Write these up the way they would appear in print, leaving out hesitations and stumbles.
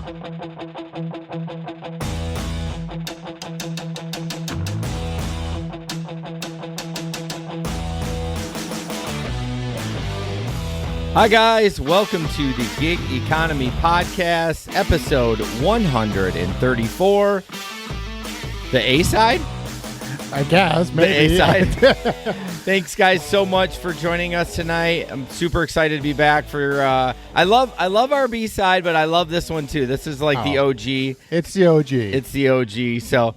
Hi guys, welcome to the Gig Economy Podcast, episode 134. The A-side? I guess, maybe. The A-side. Thanks guys so much for joining us tonight. I'm super excited to be back for I love our B-side, but I love this one too. This is like the OG. It's the OG. It's the OG. So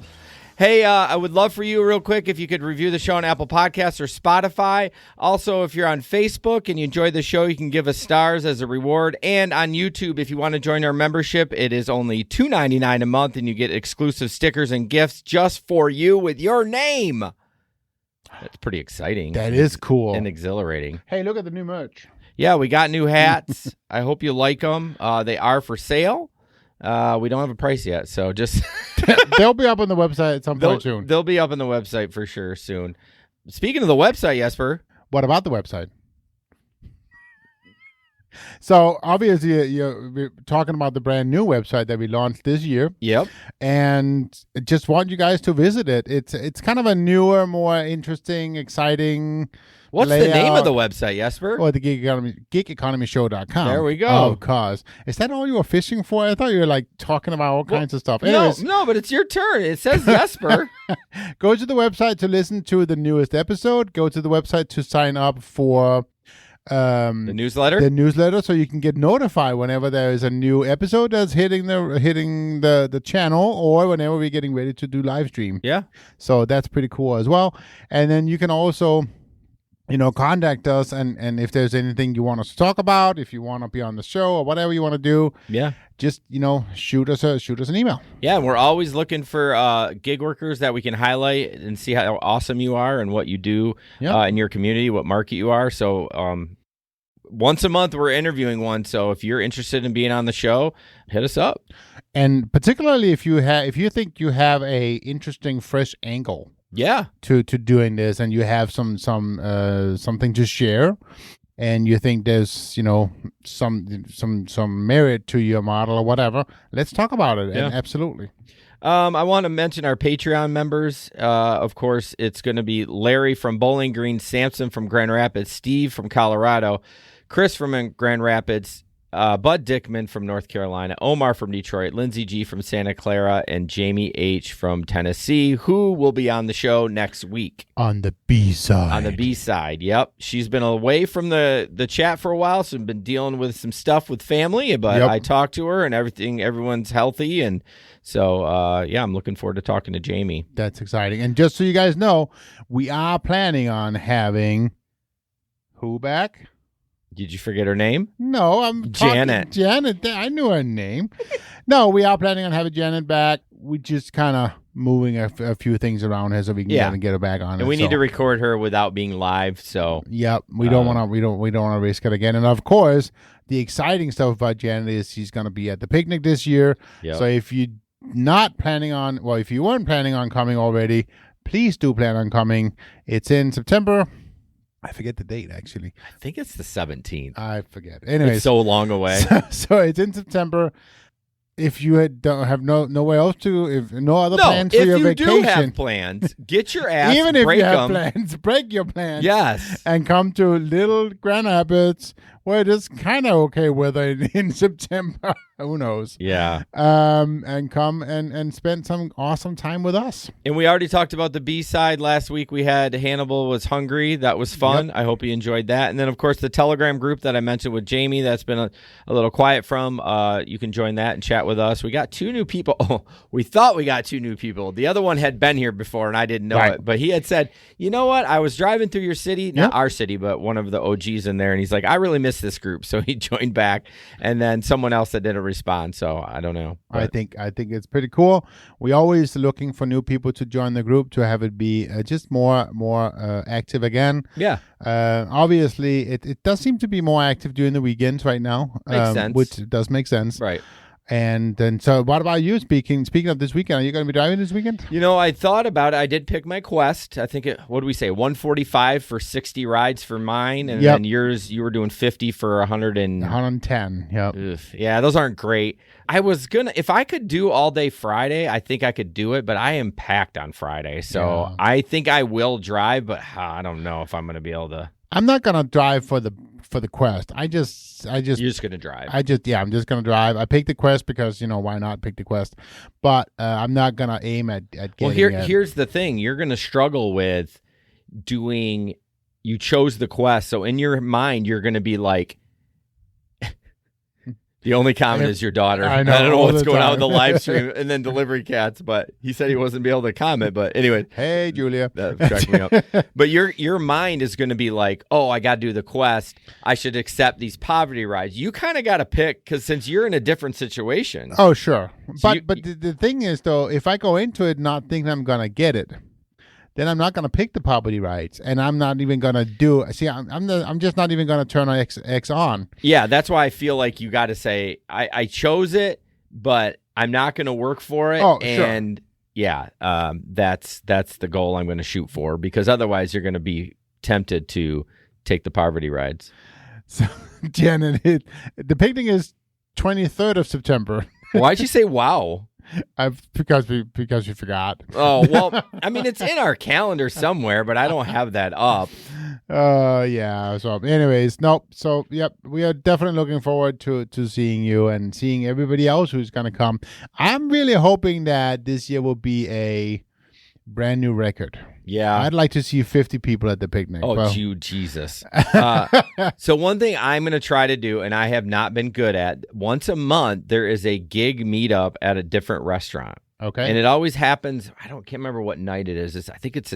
hey, I would love for you real quick if you could review the show on Apple Podcasts or Spotify. Also, if you're on Facebook and you enjoyed the show, you can give us stars as a reward. And on YouTube, if you want to join our membership, it is only $2.99 a month, and you get exclusive stickers and gifts just for you with your name. That's pretty exciting. That is cool. And exhilarating. Hey, look at the new merch. Yeah, we got new hats. I hope you like them. They are for sale. We don't have a price yet, so just... They'll be up on the website at some point soon. They'll be up on the website for sure soon. Speaking of the website, Jesper. What about the website? So, obviously, we're talking about the brand new website that we launched this year. Yep. And just want you guys to visit it. It's kind of a newer, more interesting, exciting... What's layout. The name of the website, Jesper? Or the gigeconomyshow.com. There we go. Of course. Is that all you were fishing for? I thought you were like talking about all kinds of stuff. Anyways, No, but it's your turn. It says Jesper. Go to the website to listen to the newest episode. Go to the website to sign up for the newsletter. The newsletter, so you can get notified whenever there is a new episode that's hitting the channel, or whenever we're getting ready to do live stream. Yeah. So that's pretty cool as well. And then you can also, contact us, and if there's anything you want us to talk about, if you want to be on the show or whatever you want to do, just shoot us an email. Yeah, and we're always looking for gig workers that we can highlight and see how awesome you are and what you do in your community, what market you are. So once a month we're interviewing one. So if you're interested in being on the show, hit us up. And particularly if you think you have a interesting fresh angle. Yeah. To doing this, and you have some something to share, and you think there's some merit to your model or whatever, let's talk about it. Yeah. And absolutely. I want to mention our Patreon members. Of course, it's going to be Larry from Bowling Green, Samson from Grand Rapids, Steve from Colorado, Chris from Grand Rapids, Bud Dickman from North Carolina, Omar from Detroit, Lindsay G from Santa Clara, and Jamie H from Tennessee, who will be on the show next week. On the B-side. On the B-side, yep. She's been away from the chat for a while, so been dealing with some stuff with family, but I talked to her and everyone's healthy, and so, I'm looking forward to talking to Jamie. That's exciting. And just so you guys know, we are planning on having who back? Did you forget her name? No, I'm Janet. Janet, I knew her name. No, we are planning on having Janet back. We just kind of moving a few things around here so we can get her back on. And we need to record her without being live. So we don't want to risk it again. And of course, the exciting stuff about Janet is she's going to be at the picnic this year. Yep. So if you weren't planning on coming already, please do plan on coming. It's in September. I forget the date, actually. I think it's the 17th. I forget. Anyways, it's so long away. So it's in September. If you don't have nowhere else to, if no other plans for your vacation. If you do have plans, get your ass, even if you have them. plans, break your plans. Yes. And come to Little Grand Rapids, where it is kind of okay weather in September. Who knows? Yeah. And come and spend some awesome time with us. And we already talked about the B-side last week. We had Hannibal Was Hungry. That was fun. Yep. I hope you enjoyed that. And then, of course, the Telegram group that I mentioned with Jamie, that's been a little quiet from. You can join that and chat with us. We got 2 new people. Oh, we thought we got 2 new people. The other one had been here before, and I didn't know it. But he had said, you know what? I was driving through your city, not our city, but one of the OGs in there. And he's like, I really miss this group. So he joined back. And then someone else that didn't respond. So I don't know. But I think it's pretty cool. We always looking for new people to join the group to have it be just more active again. Yeah. Obviously, it does seem to be more active during the weekends right now. Makes sense. Which does make sense. Right. And then, so what about you? Speaking of this weekend, are you going to be driving this weekend? I thought about it. I did pick my Quest. I think what do we say? 145 for 60 rides for mine, and then yours, you were doing 50 for 110. Yep. Oof. Yeah, those aren't great. I was gonna, if I could do all day Friday, I think I could do it, but I am packed on Friday, so I think I will drive, but I don't know if I'm gonna be able to. I'm not gonna drive for the Quest. You're just gonna drive. I'm just gonna drive. I picked the Quest because why not pick the Quest, but I'm not gonna aim at getting. Well, here's the thing: you're gonna struggle with doing. You chose the Quest, so in your mind, you're gonna be like. The only comment is your daughter. I don't know what's going on with the live stream and then Delivery Cats, but he said he wasn't be able to comment. But anyway, hey Julia, that cracked me up. But your mind is going to be like, oh, I got to do the Quest. I should accept these poverty rides. You kind of got to pick because since you're in a different situation. Oh sure, but the thing is though, if I go into it not thinking I'm going to get it, then I'm not going to pick the poverty rides, and I'm not even going to do. See, I'm just not even going to turn X on. Yeah, that's why I feel like you got to say I chose it, but I'm not going to work for it. Oh, and sure. Yeah, that's the goal I'm going to shoot for because otherwise you're going to be tempted to take the poverty rides. So, Jen, the picnic is 23rd of September. Why'd you say wow? Because we forgot. Oh, well, I mean, it's in our calendar somewhere, but I don't have that up. Yeah. So anyways, nope. So, yep, we are definitely looking forward to seeing you and seeing everybody else who's going to come. I'm really hoping that this year will be a brand new record. Yeah. I'd like to see 50 people at the picnic. Oh, Jesus. So one thing I'm going to try to do, and I have not been good at, once a month, there is a gig meetup at a different restaurant. Okay. And it always happens. Can't remember what night it is. I think it's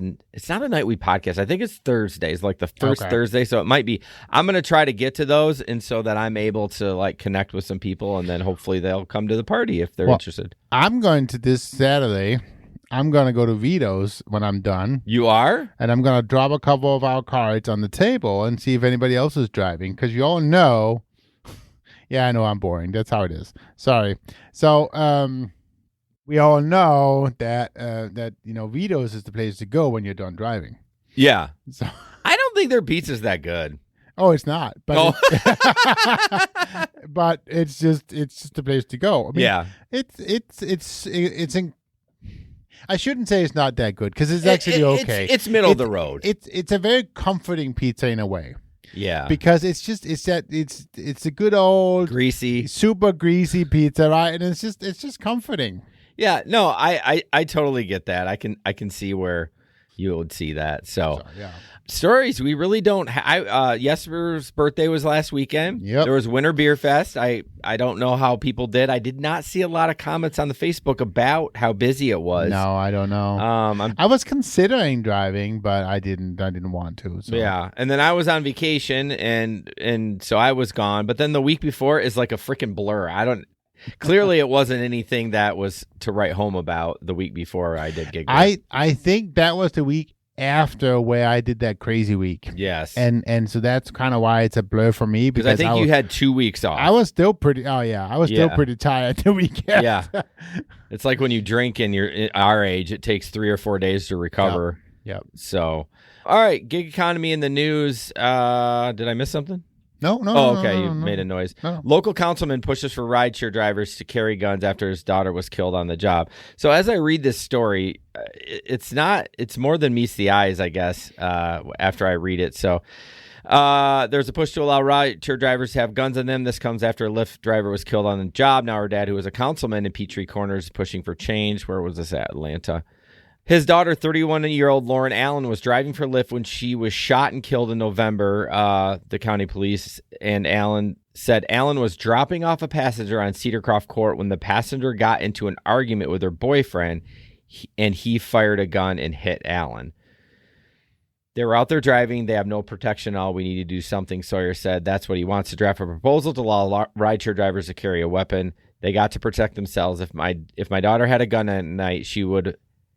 not a night we podcast. I think it's Thursdays, like the first Thursday. So it might be. I'm going to try to get to those, and so that I'm able to like connect with some people, and then hopefully they'll come to the party if they're interested. I'm going to this Saturday. I'm going to go to Vito's when I'm done. You are? And I'm going to drop a couple of our cards on the table and see if anybody else is driving. Because you all know. Yeah, I know I'm boring. That's how it is. Sorry. So, we all know that Vito's is the place to go when you're done driving. Yeah. So I don't think their pizza's that good. Oh, it's not. But but it's just the place to go. I mean, yeah. I shouldn't say it's not that good because it's actually okay. It's middle of the road. It's a very comforting pizza in a way. Yeah. Because it's a good old greasy, super greasy pizza, right? And it's just comforting. Yeah. No, I totally get that. I can see where you would see that. So yeah. Stories we really don't. Jesper's birthday was last weekend. Yep. There was Winter Beer Fest. I don't know how people did. I did not see a lot of comments on the Facebook about how busy it was. No, I don't know. I was considering driving, but I didn't want to. So. Yeah, and then I was on vacation, and so I was gone. But then the week before is like a freaking blur. Clearly, it wasn't anything that was to write home about the week before I did Gig. I think that was the week after where I did that crazy week. Yes. And so that's kind of why it's a blur for me because I think you had 2 weeks off. I was still pretty still pretty tired the weekend. Yeah. It's like when you drink and you're our age, it takes 3 or 4 days to recover. Yep. So, all right, gig economy in the news. Did I miss something? No. Oh, okay. You no. made a noise. No. Local councilman pushes for rideshare drivers to carry guns after his daughter was killed on the job. So as I read this story, it's more than meets the eyes, I guess, after I read it. So there's a push to allow rideshare drivers to have guns on them. This comes after a Lyft driver was killed on the job. Now her dad, who was a councilman in Peachtree Corners, is pushing for change. Where was this at? Atlanta. His daughter, 31-year-old Lauren Allen, was driving for Lyft when she was shot and killed in November, the county police. And Allen said Allen was dropping off a passenger on Cedarcroft Court when the passenger got into an argument with her boyfriend, and he fired a gun and hit Allen. They were out there driving. They have no protection at all. We need to do something, Sawyer said. That's what he wants, to draft a proposal to allow rideshare drivers to carry a weapon. They got to protect themselves. If my daughter had a gun at night, she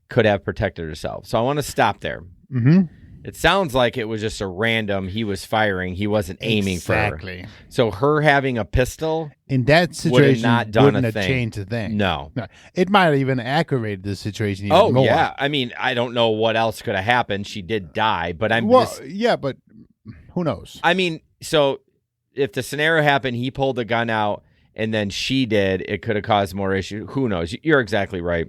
could have protected herself. So I want to stop there. Mm-hmm. It sounds like it was just a random. He was firing. He wasn't aiming for her. Exactly. So her having a pistol in that situation not done wouldn't a have thing. changed a thing. No. It might have even aggravated the situation even more. Oh, yeah. I mean, I don't know what else could have happened. She did die, but yeah, but who knows? I mean, so if the scenario happened, he pulled the gun out and then she did, it could have caused more issues. Who knows? You're exactly right.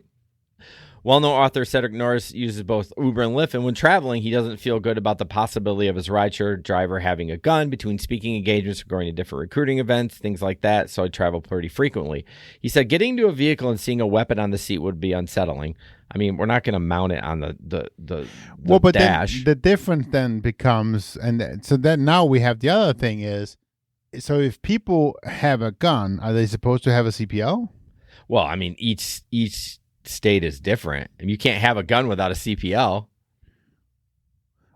Well-known author Cedric Norris uses both Uber and Lyft, and when traveling, he doesn't feel good about the possibility of his rideshare driver having a gun between speaking engagements or going to different recruiting events, things like that, so I travel pretty frequently. He said getting into a vehicle and seeing a weapon on the seat would be unsettling. I mean, we're not going to mount it on the but dash. The difference then becomes, and so then now we have the other thing is, so if people have a gun, are they supposed to have a CPL? Well, I mean, each state is different. And you can't have a gun without a CPL.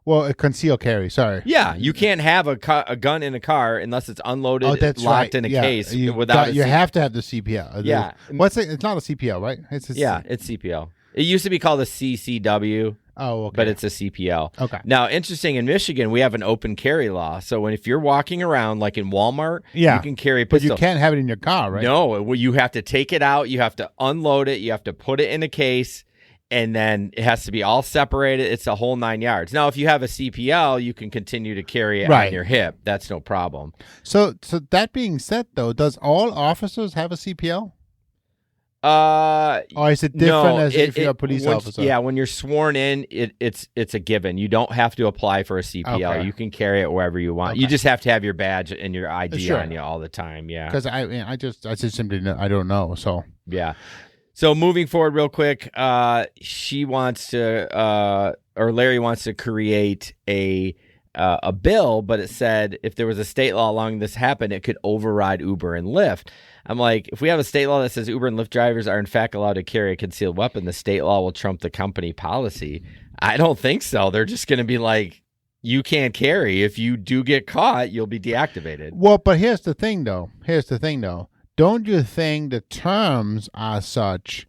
Well, a concealed carry. Sorry. Yeah, you can't have a gun in a car unless it's unloaded, locked in a case. You have to have the CPL. Yeah, what's it? It's not a CPL, right? It's CPL. It used to be called a CCW. Oh, okay. But it's a CPL. Okay. Now, interesting, in Michigan, we have an open carry law. So if you're walking around, like in Walmart, you can carry a pistol. But you can't have it in your car, right? No, well, you have to take it out. You have to unload it. You have to put it in a case, and then it has to be all separated. It's a whole 9 yards. Now, if you have a CPL, you can continue to carry it on your hip. That's no problem. So that being said, though, does all officers have a CPL? Or is it different if you're a police officer? Yeah, when you're sworn in, it's a given. You don't have to apply for a CPL. Okay. You can carry it wherever you want. Okay. You just have to have your badge and your ID on you all the time. Yeah, because I just simply I don't know. So yeah. So moving forward, real quick, she wants to or Larry wants to create a bill, but it said if there was a state law allowing this happen, it could override Uber and Lyft. I'm like, if we have a state law that says Uber and Lyft drivers are in fact allowed to carry a concealed weapon, the state law will trump the company policy. I don't think so. They're just going to be like, you can't carry. If you do get caught, you'll be deactivated. Well, but here's the thing, though. Don't you think the terms are such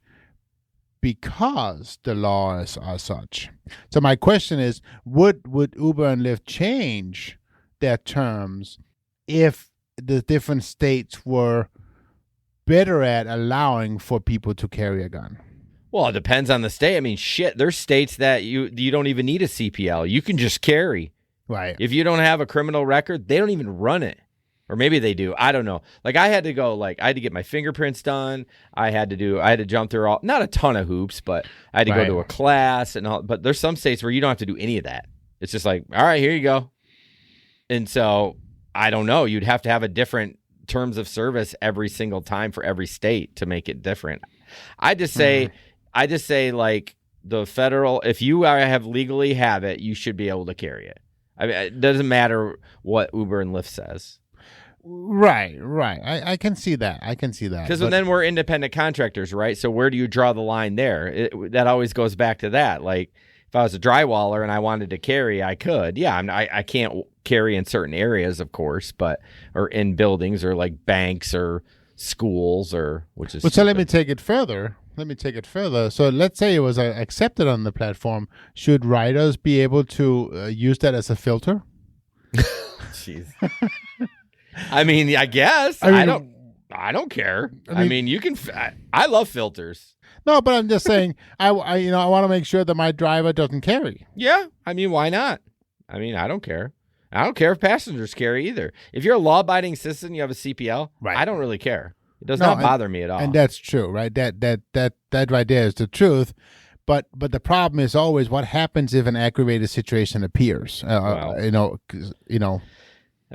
because the laws are such? So my question is, would Uber and Lyft change their terms if the different states were better at allowing for people to carry a gun? Well, it depends on the state. I mean, shit, there's states that you don't even need a CPL. You can just carry. Right. If you don't have a criminal record, they don't even run it. Or maybe they do. I don't know. Like I had to get my fingerprints done. I had to jump through not a ton of hoops, but I had to go to a class and all. But there's some states where you don't have to do any of that. It's just like, all right, here you go. And so I don't know. You'd have to have a different terms of service every single time for every state to make it different. I just say like the federal, if you legally have it, you should be able to carry it. I mean, it doesn't matter what Uber and Lyft says. Right. I can see that. Because then we're independent contractors, right? So where do you draw the line there? That always goes back to that. Like if I was a drywaller and I wanted to carry, I could. Yeah, I can't carry in certain areas, of course, or in buildings or like banks or schools or which is. Well, so let me take it further. So let's say it was accepted on the platform. Should riders be able to use that as a filter? Jeez. I mean, I guess I don't care. I mean, you can. I love filters. No, but I'm just saying. I want to make sure that my driver doesn't carry. Yeah, I mean, why not? I mean, I don't care. I don't care if passengers carry either. If you're a law-abiding citizen, you have a CPL. Right. I don't really care. It does not bother me at all. And that's true, right? That right there is the truth. But the problem is always what happens if an aggravated situation appears.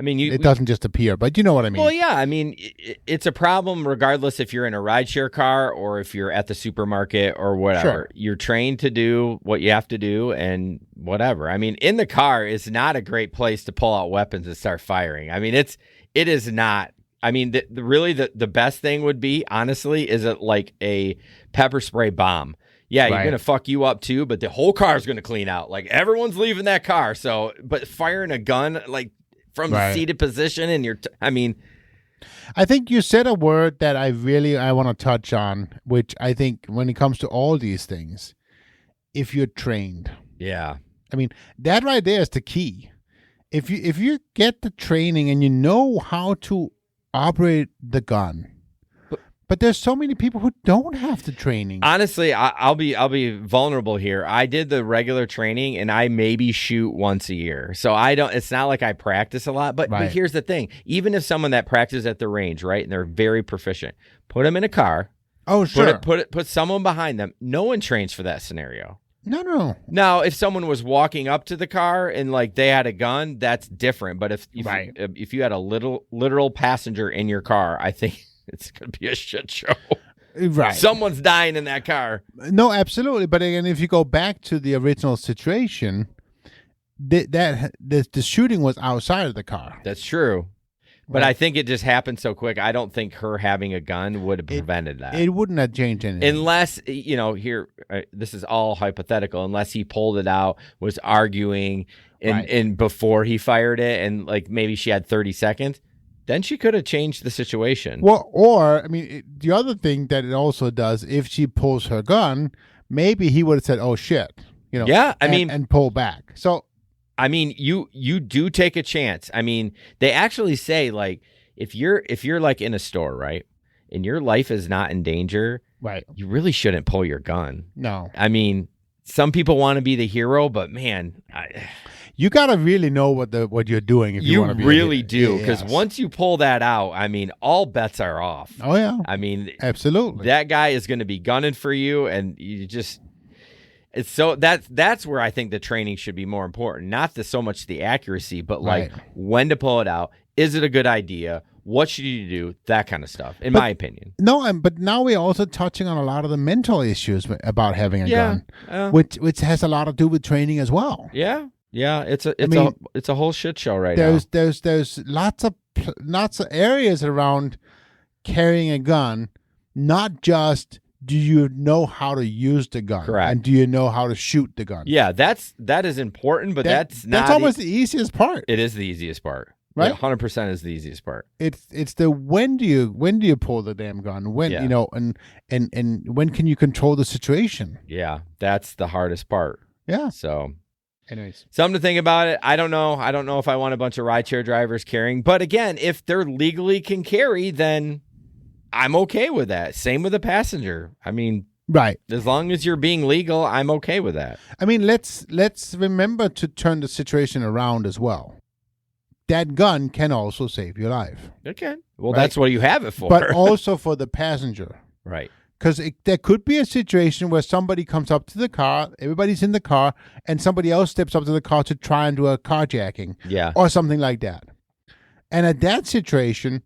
I mean, it doesn't just appear, but you know what I mean. Well, yeah. I mean, it's a problem regardless if you're in a rideshare car or if you're at the supermarket or whatever. Sure. You're trained to do what you have to do and whatever. I mean, in the car is not a great place to pull out weapons and start firing. I mean, it is not. I mean, the best thing would be, honestly, is like a pepper spray bomb. Yeah, you're going to fuck you up too, but the whole car is going to clean out. Like, everyone's leaving that car. So, but firing a gun, like, from the seated position and I think you said a word that I want to touch on, which I think when it comes to all these things, if you're trained. Yeah. I mean, that right there is the key. If you get the training and you know how to operate the gun, but there's so many people who don't have the training. Honestly, I'll be vulnerable here. I did the regular training, and I maybe shoot once a year. So I don't. It's not like I practice a lot. But here's the thing: even if someone that practices at the range, right, and they're very proficient, put them in a car. Oh, sure. Put someone behind them. No one trains for that scenario. No. Now, if someone was walking up to the car and like they had a gun, that's different. But if you had a literal passenger in your car, I think it's going to be a shit show. Right. Someone's dying in that car. No, absolutely. But again, if you go back to the original situation, the shooting was outside of the car. That's true. But I think it just happened so quick. I don't think her having a gun would have prevented that. It wouldn't have changed anything. Unless, here, this is all hypothetical, unless he pulled it out, was arguing, and before he fired it, and like maybe she had 30 seconds, then she could have changed the situation. Well, or, I mean, the other thing that it also does, if she pulls her gun, maybe he would have said, oh, shit. Yeah, and pull back. So, I mean, you do take a chance. I mean, they actually say, like, if you're like in a store, right, and your life is not in danger, right, you really shouldn't pull your gun. No. I mean, some people want to be the hero, but man, you gotta really know what you're doing. If you want to be really do, because once you pull that out, I mean, all bets are off. Oh yeah. I mean, absolutely. That guy is going to be gunning for you, and you just. It's so that's where I think the training should be more important. Not so much the accuracy, but like when to pull it out. Is it a good idea? What should you do? That kind of stuff, in my opinion. No, but now we're also touching on a lot of the mental issues about having a gun, which has a lot to do with training as well. Yeah. It's a whole shit show now. There's lots of areas around carrying a gun, not just. Do you know how to use the gun? Correct. And do you know how to shoot the gun? Yeah, that is important, but that's almost the easiest part. It is the easiest part. Right? 100% is the easiest part. It's the when do you pull the damn gun? When and when can you control the situation? Yeah, that's the hardest part. Yeah. So anyways, something to think about it. I don't know if I want a bunch of rideshare drivers carrying, but again, if they're legally can carry, then I'm okay with that. Same with a passenger. I mean, right. As long as you're being legal, I'm okay with that. I mean, let's remember to turn the situation around as well. That gun can also save your life. It can. Well, that's what you have it for. But also for the passenger. Right. Because there could be a situation where somebody comes up to the car, everybody's in the car, and somebody else steps up to the car to try and do a carjacking. Yeah. Or something like that. And at that situation,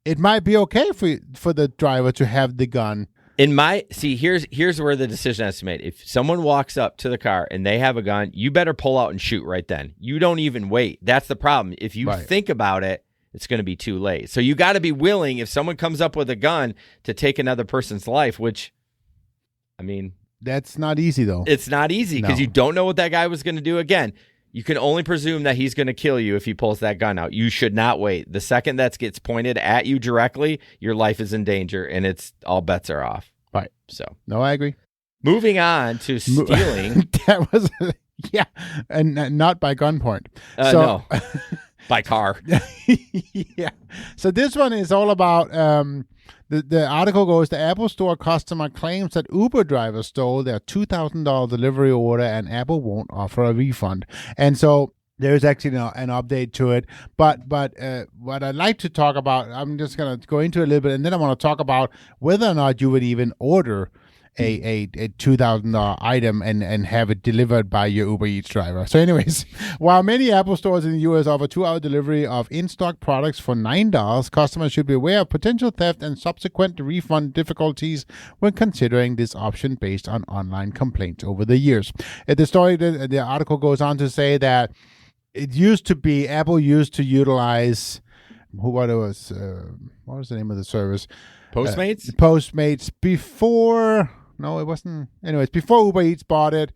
it might be okay for the driver to have the gun. Here's where the decision has to be made. If someone walks up to the car and they have a gun, you better pull out and shoot right then. You don't even wait. That's the problem. If you think about it, it's going to be too late. So you got to be willing, if someone comes up with a gun, to take another person's life, which, I mean. That's not easy, though. It's not easy because you don't know what that guy was going to do. Again, you can only presume that he's going to kill you if he pulls that gun out. You should not wait. The second that gets pointed at you directly, your life is in danger, and all bets are off. Right. So. No, I agree. Moving on to stealing. That was, and not by gunpoint. No. By car. Yeah. So this one is all about, the article goes, the Apple Store customer claims that Uber driver stole their $2,000 delivery order and Apple won't offer a refund. And so there's actually an update to it. But what I'd like to talk about, I'm just going to go into a little bit, and then I want to talk about whether or not you would even order a $2,000 item and have it delivered by your Uber Eats driver. So anyways, while many Apple stores in the U.S. offer 2-hour delivery of in-stock products for $9, customers should be aware of potential theft and subsequent refund difficulties when considering this option based on online complaints over the years. The article goes on to say that it used to be, Apple used to utilize, what was the name of the service? Postmates? Postmates before... No, it wasn't. Anyways, before Uber Eats bought it,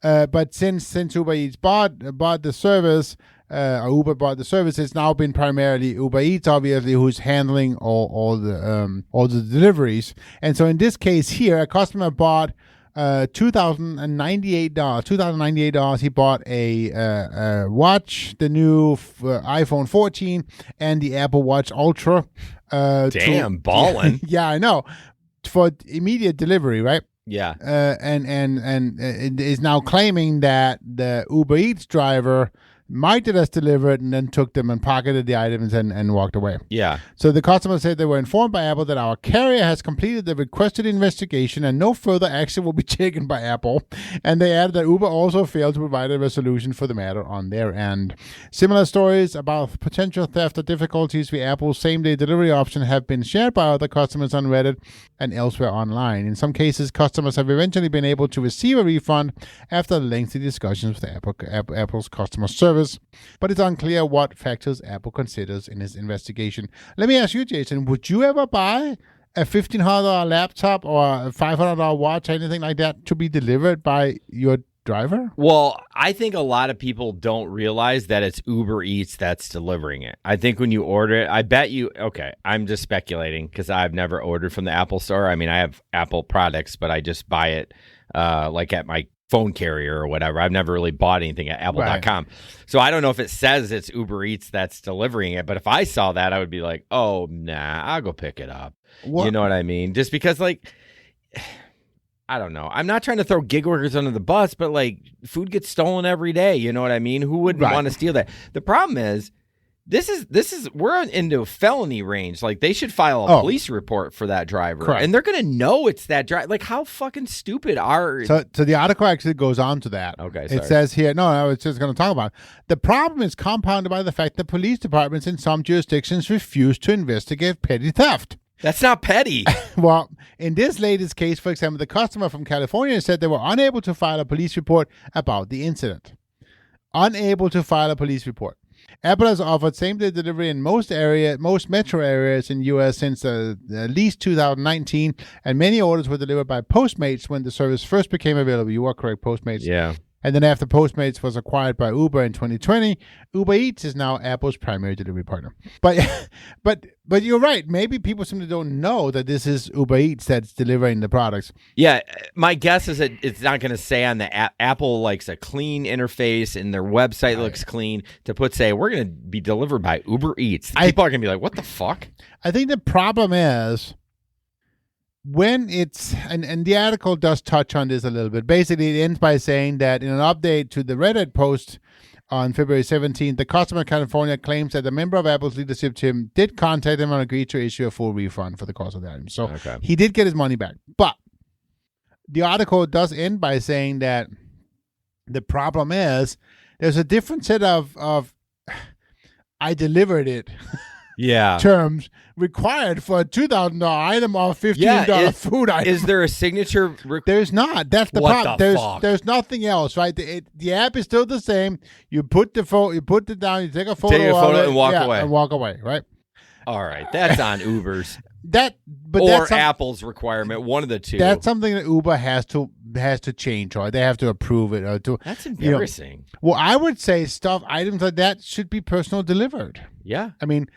but since Uber Eats bought the service, or Uber bought the service, it's now been primarily Uber Eats, obviously, who's handling all the deliveries. And so in this case here, a customer bought $2,098. He bought a watch, the new iPhone 14, and the Apple Watch Ultra. Damn, ballin'. Yeah, I know. For immediate delivery, right? Yeah. And it is now claiming that the Uber Eats driver might have delivered and then took them and pocketed the items and walked away. Yeah. So the customer said they were informed by Apple that our carrier has completed the requested investigation and no further action will be taken by Apple. And they added that Uber also failed to provide a resolution for the matter on their end. Similar stories about potential theft or difficulties with Apple's same-day delivery option have been shared by other customers on Reddit and elsewhere online. In some cases, customers have eventually been able to receive a refund after lengthy discussions with Apple's customer service. But it's unclear what factors Apple considers in its investigation. Let me ask you, Jason, would you ever buy a $1,500 laptop or a $500 watch, anything like that, to be delivered by your driver? Well, I think a lot of people don't realize that it's Uber Eats that's delivering it. I think when you order it, I bet you, okay, I'm just speculating because I've never ordered from the Apple store. I mean, I have Apple products, but I just buy it like at my phone carrier or whatever. I've never really bought anything at apple.com. Right. So I don't know if it says it's Uber Eats that's delivering it, but if I saw that, I would be like, oh, nah, I'll go pick it up. What? You know what I mean? Just because, like, I don't know. I'm not trying to throw gig workers under the bus, but, like, food gets stolen every day. You know what I mean? Who wouldn't want to steal that? The problem is, this is we're into felony range. Like, they should file a police report for that driver. Correct. And they're going to know it's that driver. Like, how fucking stupid are... So the article actually goes on to that. Okay, sorry. It says here, no, I was just going to talk about it. The problem is compounded by the fact that police departments in some jurisdictions refuse to investigate petty theft. That's not petty. Well, in this latest case, for example, the customer from California said they were unable to file a police report about the incident. Unable to file a police report. Apple has offered same-day delivery in most metro areas in the U.S. since at least 2019, and many orders were delivered by Postmates when the service first became available. You are correct, Postmates. Yeah. And then after Postmates was acquired by Uber in 2020, Uber Eats is now Apple's primary delivery partner. But you're right. Maybe people simply don't know that this is Uber Eats that's delivering the products. Yeah, my guess is that it's not going to say on the app. Apple likes a clean interface and their website looks clean to say we're going to be delivered by Uber Eats. People are going to be like, what the fuck? I think the problem is when it's, and the article does touch on this a little bit. Basically, it ends by saying that in an update to the Reddit post on February 17th, the customer in California claims that a member of Apple's leadership team did contact him and agreed to issue a full refund for the cost of the item. So he did get his money back. But the article does end by saying that the problem is there's a different set of I delivered it terms required for a $2,000 item or $15 food item. Is there a signature? There's not. That's the problem. There's nothing else, right? The app is still the same. You put the phone, you put it down, you take a photo of it, and walk away. Right? All right, that's on Uber's. That's Apple's requirement, one of the two. That's something that Uber has to change, or they have to approve it. That's embarrassing. Well, I would say items like that should be personal delivered. Yeah, I mean,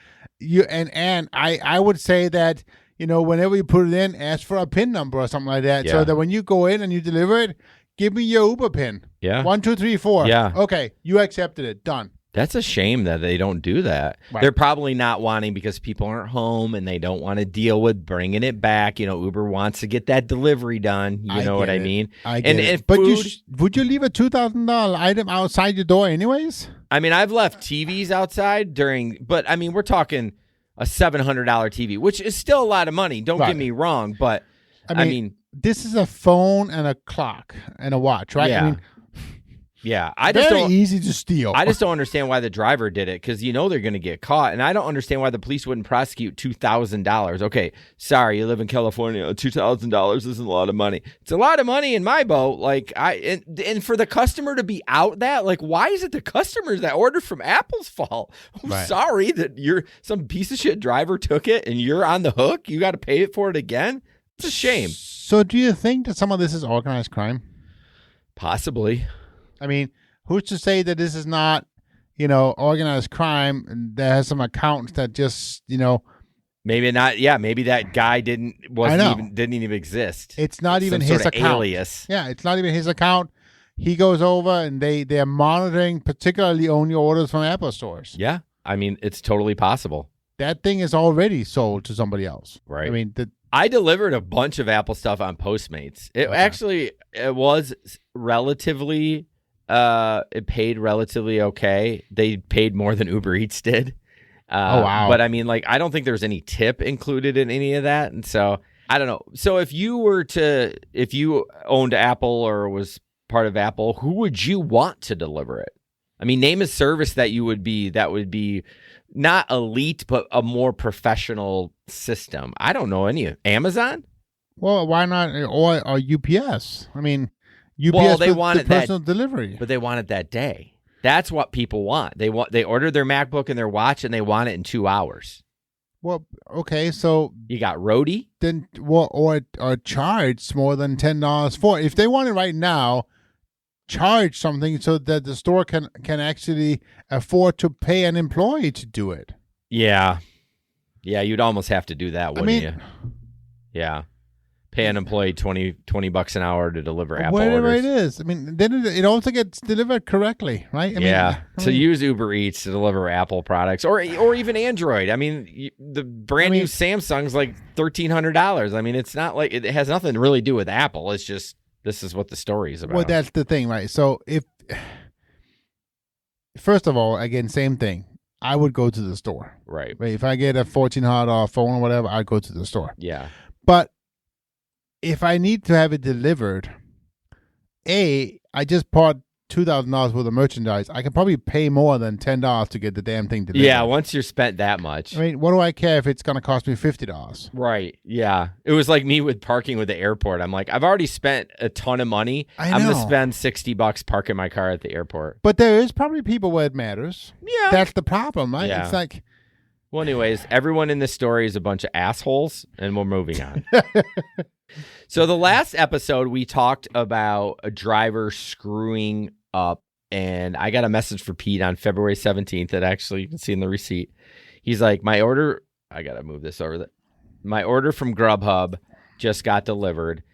I would say that whenever you put it in, ask for a PIN number or something like that, so that when you go in and you deliver it, give me your Uber PIN. Yeah, 1, 2, 3, 4. Yeah, okay, you accepted it. Done. That's a shame that they don't do that. Right. They're probably not wanting because people aren't home and they don't want to deal with bringing it back. Uber wants to get that delivery done. You know what I mean? I get it. But would you leave a $2,000 item outside your door anyways? I mean, I've left TVs outside but I mean, we're talking a $700 TV, which is still a lot of money. Don't get me wrong, but I mean, this is a phone and a clock and a watch, right? Yeah. I mean, yeah, very easy to steal. I just don't understand why the driver did it because they're going to get caught, and I don't understand why the police wouldn't prosecute $2,000. Okay, sorry, you live in California. $2,000 isn't a lot of money. It's a lot of money in my boat. Like and for the customer to be out that, like, why is it the customers that ordered from Apple's fault? I'm sorry that some piece of shit driver took it and you're on the hook. You got to pay it for it again. It's a shame. So, do you think that some of this is organized crime? Possibly. I mean, who's to say that this is not, organized crime and there has some accountants that just, Maybe not. Yeah, maybe that guy didn't even exist. It's not even Some his sort of account. alias. Yeah, it's not even his account. He goes over and they're monitoring particularly only orders from Apple stores. Yeah, I mean, it's totally possible. That thing is already sold to somebody else. Right. I mean, I delivered a bunch of Apple stuff on Postmates. It was relatively, it paid relatively okay. They paid more than Uber Eats did. Oh, wow. But I mean, like, I don't think there's any tip included in any of that. And so I don't know. So if you owned Apple or was part of Apple, who would you want to deliver it? I mean, name a service that would be not elite, but a more professional system. I don't know any. Amazon? Well, why not? Or UPS? I mean, UPS. Well, they wanted the personal delivery, but they want it that day. That's what people want. They order their MacBook and their watch, and they want it in 2 hours. Well, okay, so you got roadie, then or charge more than $10 for it. If they want it right now, charge something so that the store can actually afford to pay an employee to do it. Yeah, you'd almost have to do that, wouldn't you? Yeah. Pay an employee $20 an hour to deliver Apple whatever orders. It is. I mean, then it also gets delivered correctly, right? To use Uber Eats to deliver Apple products or even Android. I mean, the brand new Samsung's like $1,300. I mean, it's not like it has nothing to really do with Apple. It's just this is what the story is about. Well, that's the thing, right? So first of all, again, same thing. I would go to the store. Right. If I get a $1,400 phone or whatever, I'd go to the store. Yeah. But if I need to have it delivered, I just bought $2,000 worth of merchandise. I can probably pay more than $10 to get the damn thing delivered. Yeah, once you're spent that much. I mean, what do I care if it's going to cost me $50? Right. Yeah. It was like me with parking with the airport. I'm like, I've already spent a ton of money. I'm going to spend $60 parking my car at the airport. But there is probably people where it matters. Yeah. That's the problem, right? Yeah. It's like... Well, anyways, everyone in this story is a bunch of assholes, and we're moving on. So the last episode, we talked about a driver screwing up, and I got a message for Pete on February 17th that actually you can see in the receipt. He's like, I got to move this over. My order from Grubhub just got delivered,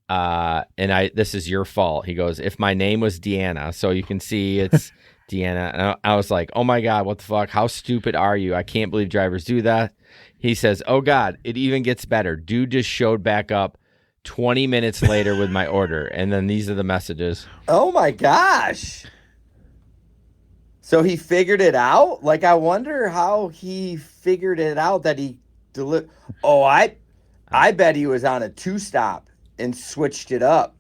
and this is your fault. He goes, if my name was Deanna, so you can see it's... Deanna, and I was like, oh my God, what the fuck? How stupid are you? I can't believe drivers do that. He says, oh God, it even gets better. Dude just showed back up 20 minutes later with my order. And then these are the messages. Oh my gosh. So he figured it out? Like, I wonder how he figured it out that he delivered. Oh, I bet he was on a 2-stop and switched it up.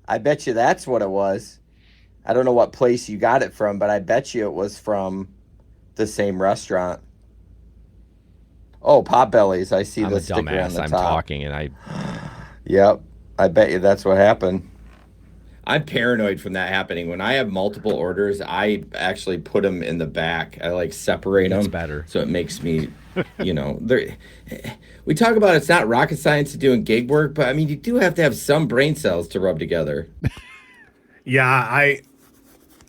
I bet you that's what it was. I don't know what place you got it from, but I bet you it was from the same restaurant. Oh, Potbelly's. I see the sticker on the top. I'm talking and I... Yep. I bet you that's what happened. I'm paranoid from that happening. When I have multiple orders, I actually put them in the back. I like separate them. That's better. So it makes me, we talk about it's not rocket science to doing gig work, but I mean, you do have to have some brain cells to rub together. Yeah, I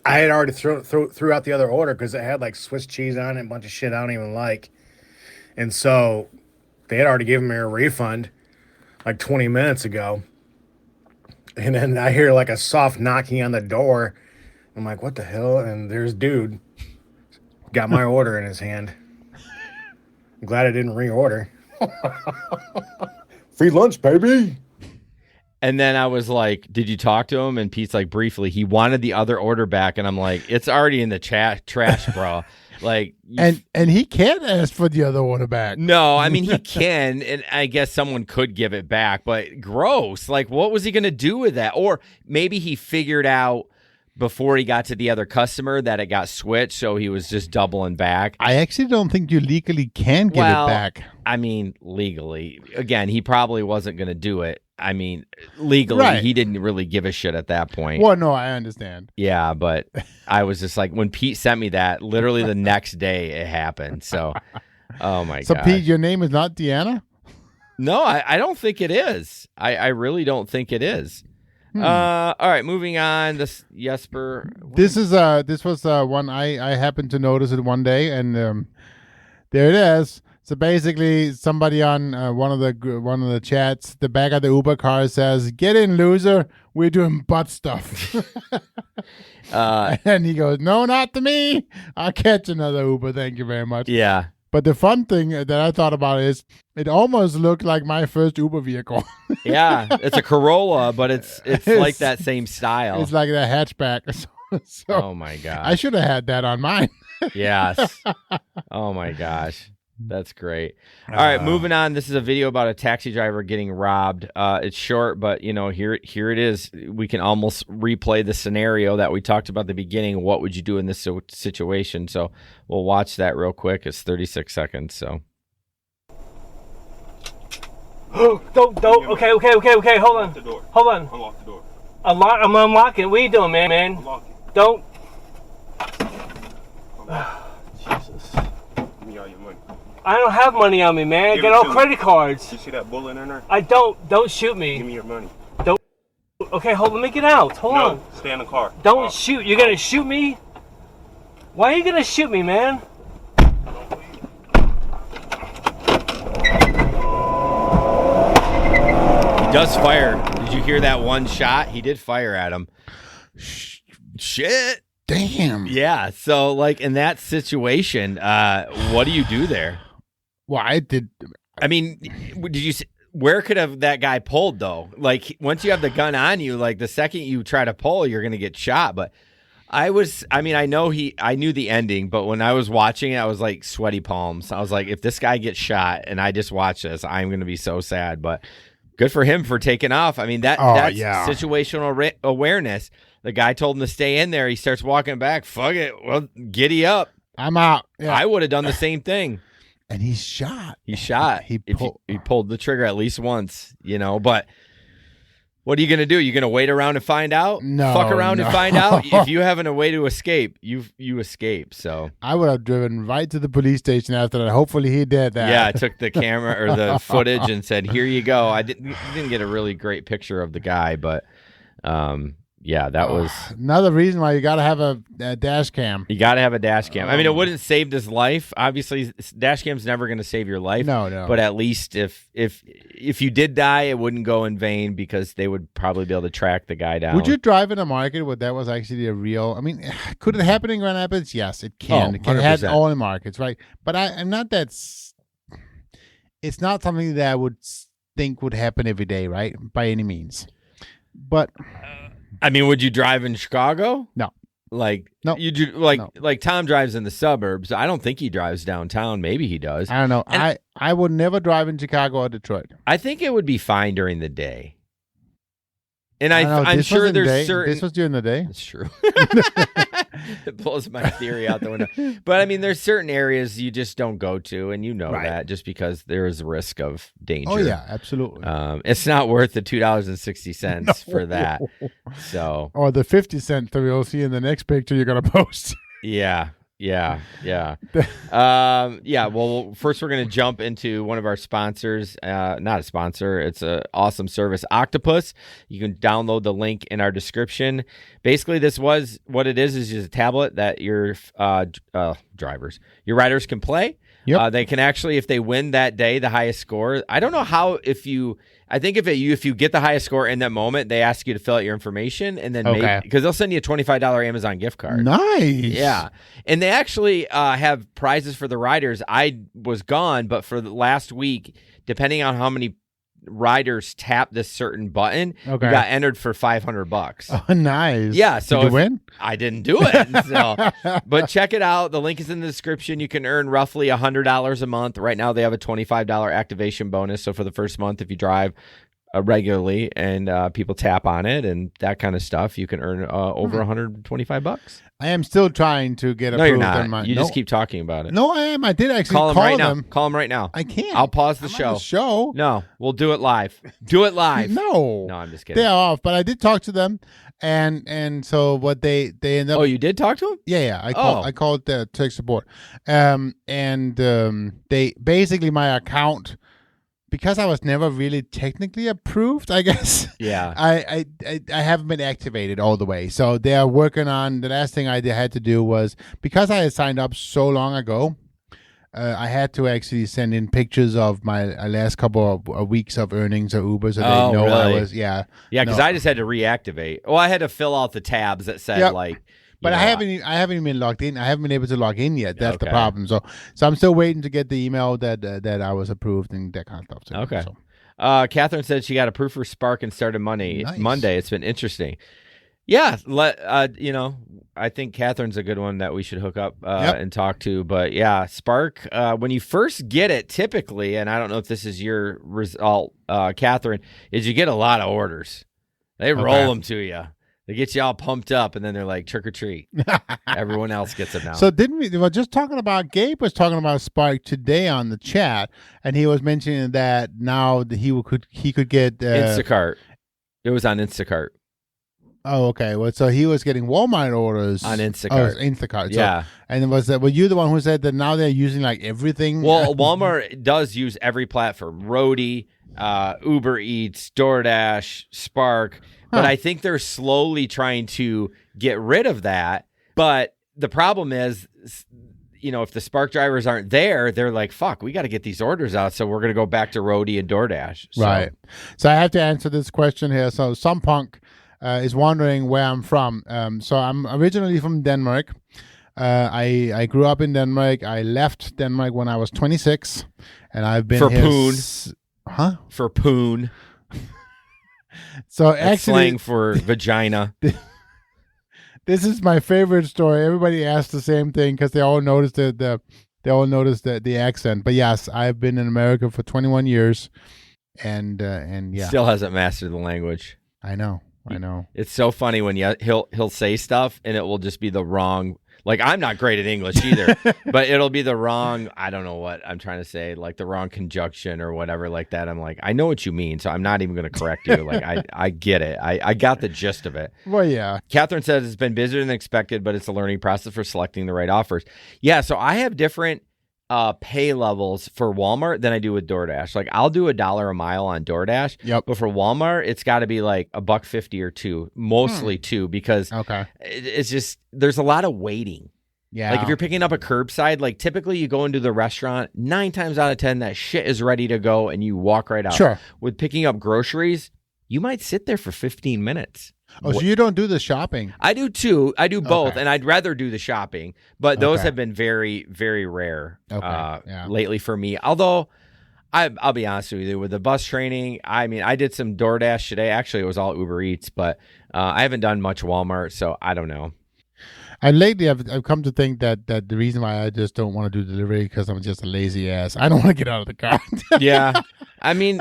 had already threw out the other order because it had like Swiss cheese on it, a bunch of shit I don't even like. And so they had already given me a refund like 20 minutes ago. And then I hear like a soft knocking on the door. I'm like, what the hell? And there's dude got my order in his hand. I'm glad I didn't reorder. Free lunch, baby. And then I was like, did you talk to him? And Pete's like, briefly. He wanted the other order back. And I'm like, it's already in the trash, bro. Like, and he can't ask for the other order back. No, I mean, he can. And I guess someone could give it back. But gross. Like, what was he going to do with that? Or maybe he figured out before he got to the other customer that it got switched. So he was just doubling back. I actually don't think you legally can give it back. I mean, legally. Again, he probably wasn't going to do it. I mean, legally, right. He didn't really give a shit at that point. Well, no, I understand. Yeah, but I was just like, when Pete sent me that, literally the next day it happened. So, oh my God. So, Pete, your name is not Deanna? No, I don't think it is. I really don't think it is. All right, moving on. This Jesper. This was one I happened to notice it one day, and there it is. So basically, somebody on one of the chats, the back of the Uber car says, "Get in, loser. We're doing butt stuff." And he goes, "No, not to me. I'll catch another Uber. Thank you very much." Yeah. But the fun thing that I thought about is it almost looked like my first Uber vehicle. Yeah, it's a Corolla, but it's like that same style. It's like a hatchback. So oh my gosh. I should have had that on mine. Yes. Oh my gosh. That's great. All right, moving on. This is a video about a taxi driver getting robbed. It's short, but here it is. We can almost replay the scenario that we talked about at the beginning. What would you do in this situation? So we'll watch that real quick. It's 36 seconds. So. Don't. Okay. Hold on. Unlock the door. I'm unlocking. What are you doing, man? Unlock it. Don't. Jesus. Give me all your money. I don't have money on me, man. I Give got it all to me. credit cards. You see that bullet in there? I don't. Don't shoot me. Give me your money. Okay, hold. Let me get out. Hold on. No, stay in the car. Don't shoot. You're gonna shoot me? Why are you gonna shoot me, man? He does fire. Did you hear that one shot? He did fire at him. Shit. Damn. Yeah. So, like, in that situation, what do you do there? Well, I did. I mean, did you? Where could have that guy pulled though? Like, once you have the gun on you, like the second you try to pull, you're gonna get shot. But I knew the ending, but when I was watching it, I was like sweaty palms. I was like, if this guy gets shot and I just watch this, I'm gonna be so sad. But good for him for taking off. I mean, that's situational awareness. The guy told him to stay in there. He starts walking back. Fuck it. Well, giddy up. I'm out. Yeah. I would have done the same thing. And he shot. He shot. He pulled the trigger at least once, but what are you going to do? You're going to wait around and find out? No. Fuck around and find out? If you haven't a way to escape, you escape. So I would have driven right to the police station after that. Hopefully he did that. Yeah, I took the camera or the footage and said, here you go. I didn't get a really great picture of the guy, but yeah, that was another reason why you got to have a dash cam. You got to have a dash cam. I mean, it wouldn't save his life. Obviously, dash cam's never going to save your life. No. But at least if you did die, it wouldn't go in vain because they would probably be able to track the guy down. Would you drive in a market where that was actually a real? I mean, could it happen in Grand Rapids? Yes, it can. It can happen all in markets, right? But I'm not that. It's not something that I would think would happen every day, right? By any means. But. I mean, would you drive in Chicago? No. No. You do like Tom drives in the suburbs. I don't think he drives downtown. Maybe he does. I don't know. And I would never drive in Chicago or Detroit. I think it would be fine during the day. And I'm sure there's certain. This was during the day. It's true. It blows my theory out the window. But I mean, there's certain areas you just don't go to, and that just because there is a risk of danger. Oh yeah, absolutely. It's not worth the $2.60 for that. So or the 50-cent that we'll see in the next picture you're gonna post. Yeah. Well, first we're going to jump into one of our sponsors. Not a sponsor. It's an awesome service, Octopus. You can download the link in our description. Basically, what it is just a tablet that your riders can play. Yep. They can actually, if they win that day, the highest score. I don't know how if you get the highest score in that moment, they ask you to fill out your information and then because they'll send you a $25 Amazon gift card. Nice. Yeah. And they actually have prizes for the riders. I was gone, but for the last week, depending on how many riders tap this certain button, you got entered for $500. Oh, nice. Yeah. So did you win? I didn't do it. So, but check it out. The link is in the description. You can earn roughly $100 a month. Right now, they have a $25 activation bonus. So for the first month, if you drive regularly and people tap on it and that kind of stuff, you can earn over $125. I am still trying to get approved. No, you're not. You just keep talking about it. No, I am. I did actually call them right them. now. Call them right now. I can't. I'll pause the I'm show. on the show. No, we'll do it live. Do it live. No, I'm just kidding. They're off, but I did talk to them, and so what they end up. Oh, you did talk to them? Yeah. I called the tech support, they basically my account. Because I was never really technically approved, I guess. Yeah. I haven't been activated all the way. So they are working on, the last thing I had to do was, because I had signed up so long ago, I had to actually send in pictures of my last couple of weeks of earnings of Uber, so they know I really? was Yeah, because I just had to reactivate. Well, I had to fill out the tabs that said But I haven't even been logged in. I haven't been able to log in yet. That's the problem. So I'm still waiting to get the email that I was approved and that kind of stuff. Okay. So. Catherine said she got approved for Spark and started Monday. Nice. It's been interesting. Yeah, I think Catherine's a good one that we should hook up and talk to. But yeah, Spark, when you first get it, typically, and I don't know if this is your result, Catherine, is you get a lot of orders. They roll them to you. They get you all pumped up, and then they're like, trick or treat. Everyone else gets it now. So didn't we? Well, just talking about Gabe was talking about Spark today on the chat, and he was mentioning that now that he could get Instacart. It was on Instacart. Oh, okay. Well, so he was getting Walmart orders on Instacart. Oh, Instacart. Yeah. So, and were you the one who said that now they're using like everything? Well, Walmart does use every platform: Roadie, Uber Eats, DoorDash, Spark. But I think they're slowly trying to get rid of that. But the problem is, if the Spark drivers aren't there, they're like, fuck, we got to get these orders out. So we're going to go back to Roadie and DoorDash. So. Right. So I have to answer this question here. So some punk is wondering where I'm from. So I'm originally from Denmark. I grew up in Denmark. I left Denmark when I was 26. And I've been for here poon. For poon. So that's actually, slang for vagina. This is my favorite story. Everybody asks the same thing because they all noticed the accent. But yes, I've been in America for 21 years, and yeah, still hasn't mastered the language. I know. It's so funny when he'll say stuff and it will just be the wrong. Like, I'm not great at English either, but it'll be the wrong, I don't know what I'm trying to say, like the wrong conjunction or whatever like that. I'm like, I know what you mean, so I'm not even going to correct you. Like, I get it. I got the gist of it. Well, yeah. Catherine says it's been busier than expected, but it's a learning process for selecting the right offers. Yeah, so I have different pay levels for Walmart than I do with DoorDash. Like, I'll do $1 a mile on DoorDash. Yep. But for Walmart, it's got to be like $1.50 or $2, mostly $2, because it's just there's a lot of waiting. Yeah. Like if you're picking up a curbside, like typically you go into the restaurant, 9 times out of 10 that shit is ready to go and you walk right out. Sure. With picking up groceries, you might sit there for 15 minutes. Oh, so you don't do the shopping? I do too. I do both, and I'd rather do the shopping, but those have been very, very rare lately for me. Although, I'll be honest with you, with the bus training, I mean, I did some DoorDash today. Actually, it was all Uber Eats, but I haven't done much Walmart, so I don't know. And lately, I've come to think that the reason why I just don't want to do delivery because I'm just a lazy ass. I don't want to get out of the car. Yeah. I mean,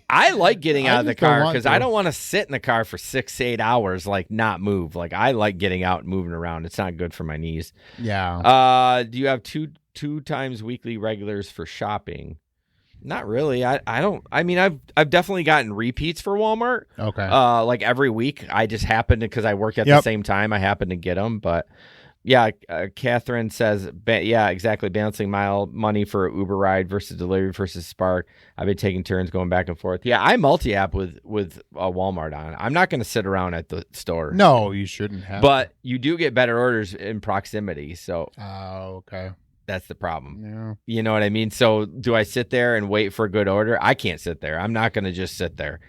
I like getting out of the car because I don't want to sit in the car for 6 to 8 hours, like not move. Like I like getting out and moving around. It's not good for my knees. Yeah. Do you have two times weekly regulars for shopping? Not really. I don't. I mean, I've definitely gotten repeats for Walmart. Okay. Like every week, I just happen to, because I work at the same time, I happen to get them. But yeah, Catherine says, yeah, exactly. Balancing mile money for an Uber ride versus delivery versus Spark. I've been taking turns going back and forth. Yeah, I multi-app with Walmart on. I'm not going to sit around at the store. No, you shouldn't have. But you do get better orders in proximity. So. Okay. That's the problem. Yeah. You know what I mean? So do I sit there and wait for a good order? I can't sit there. I'm not going to just sit there.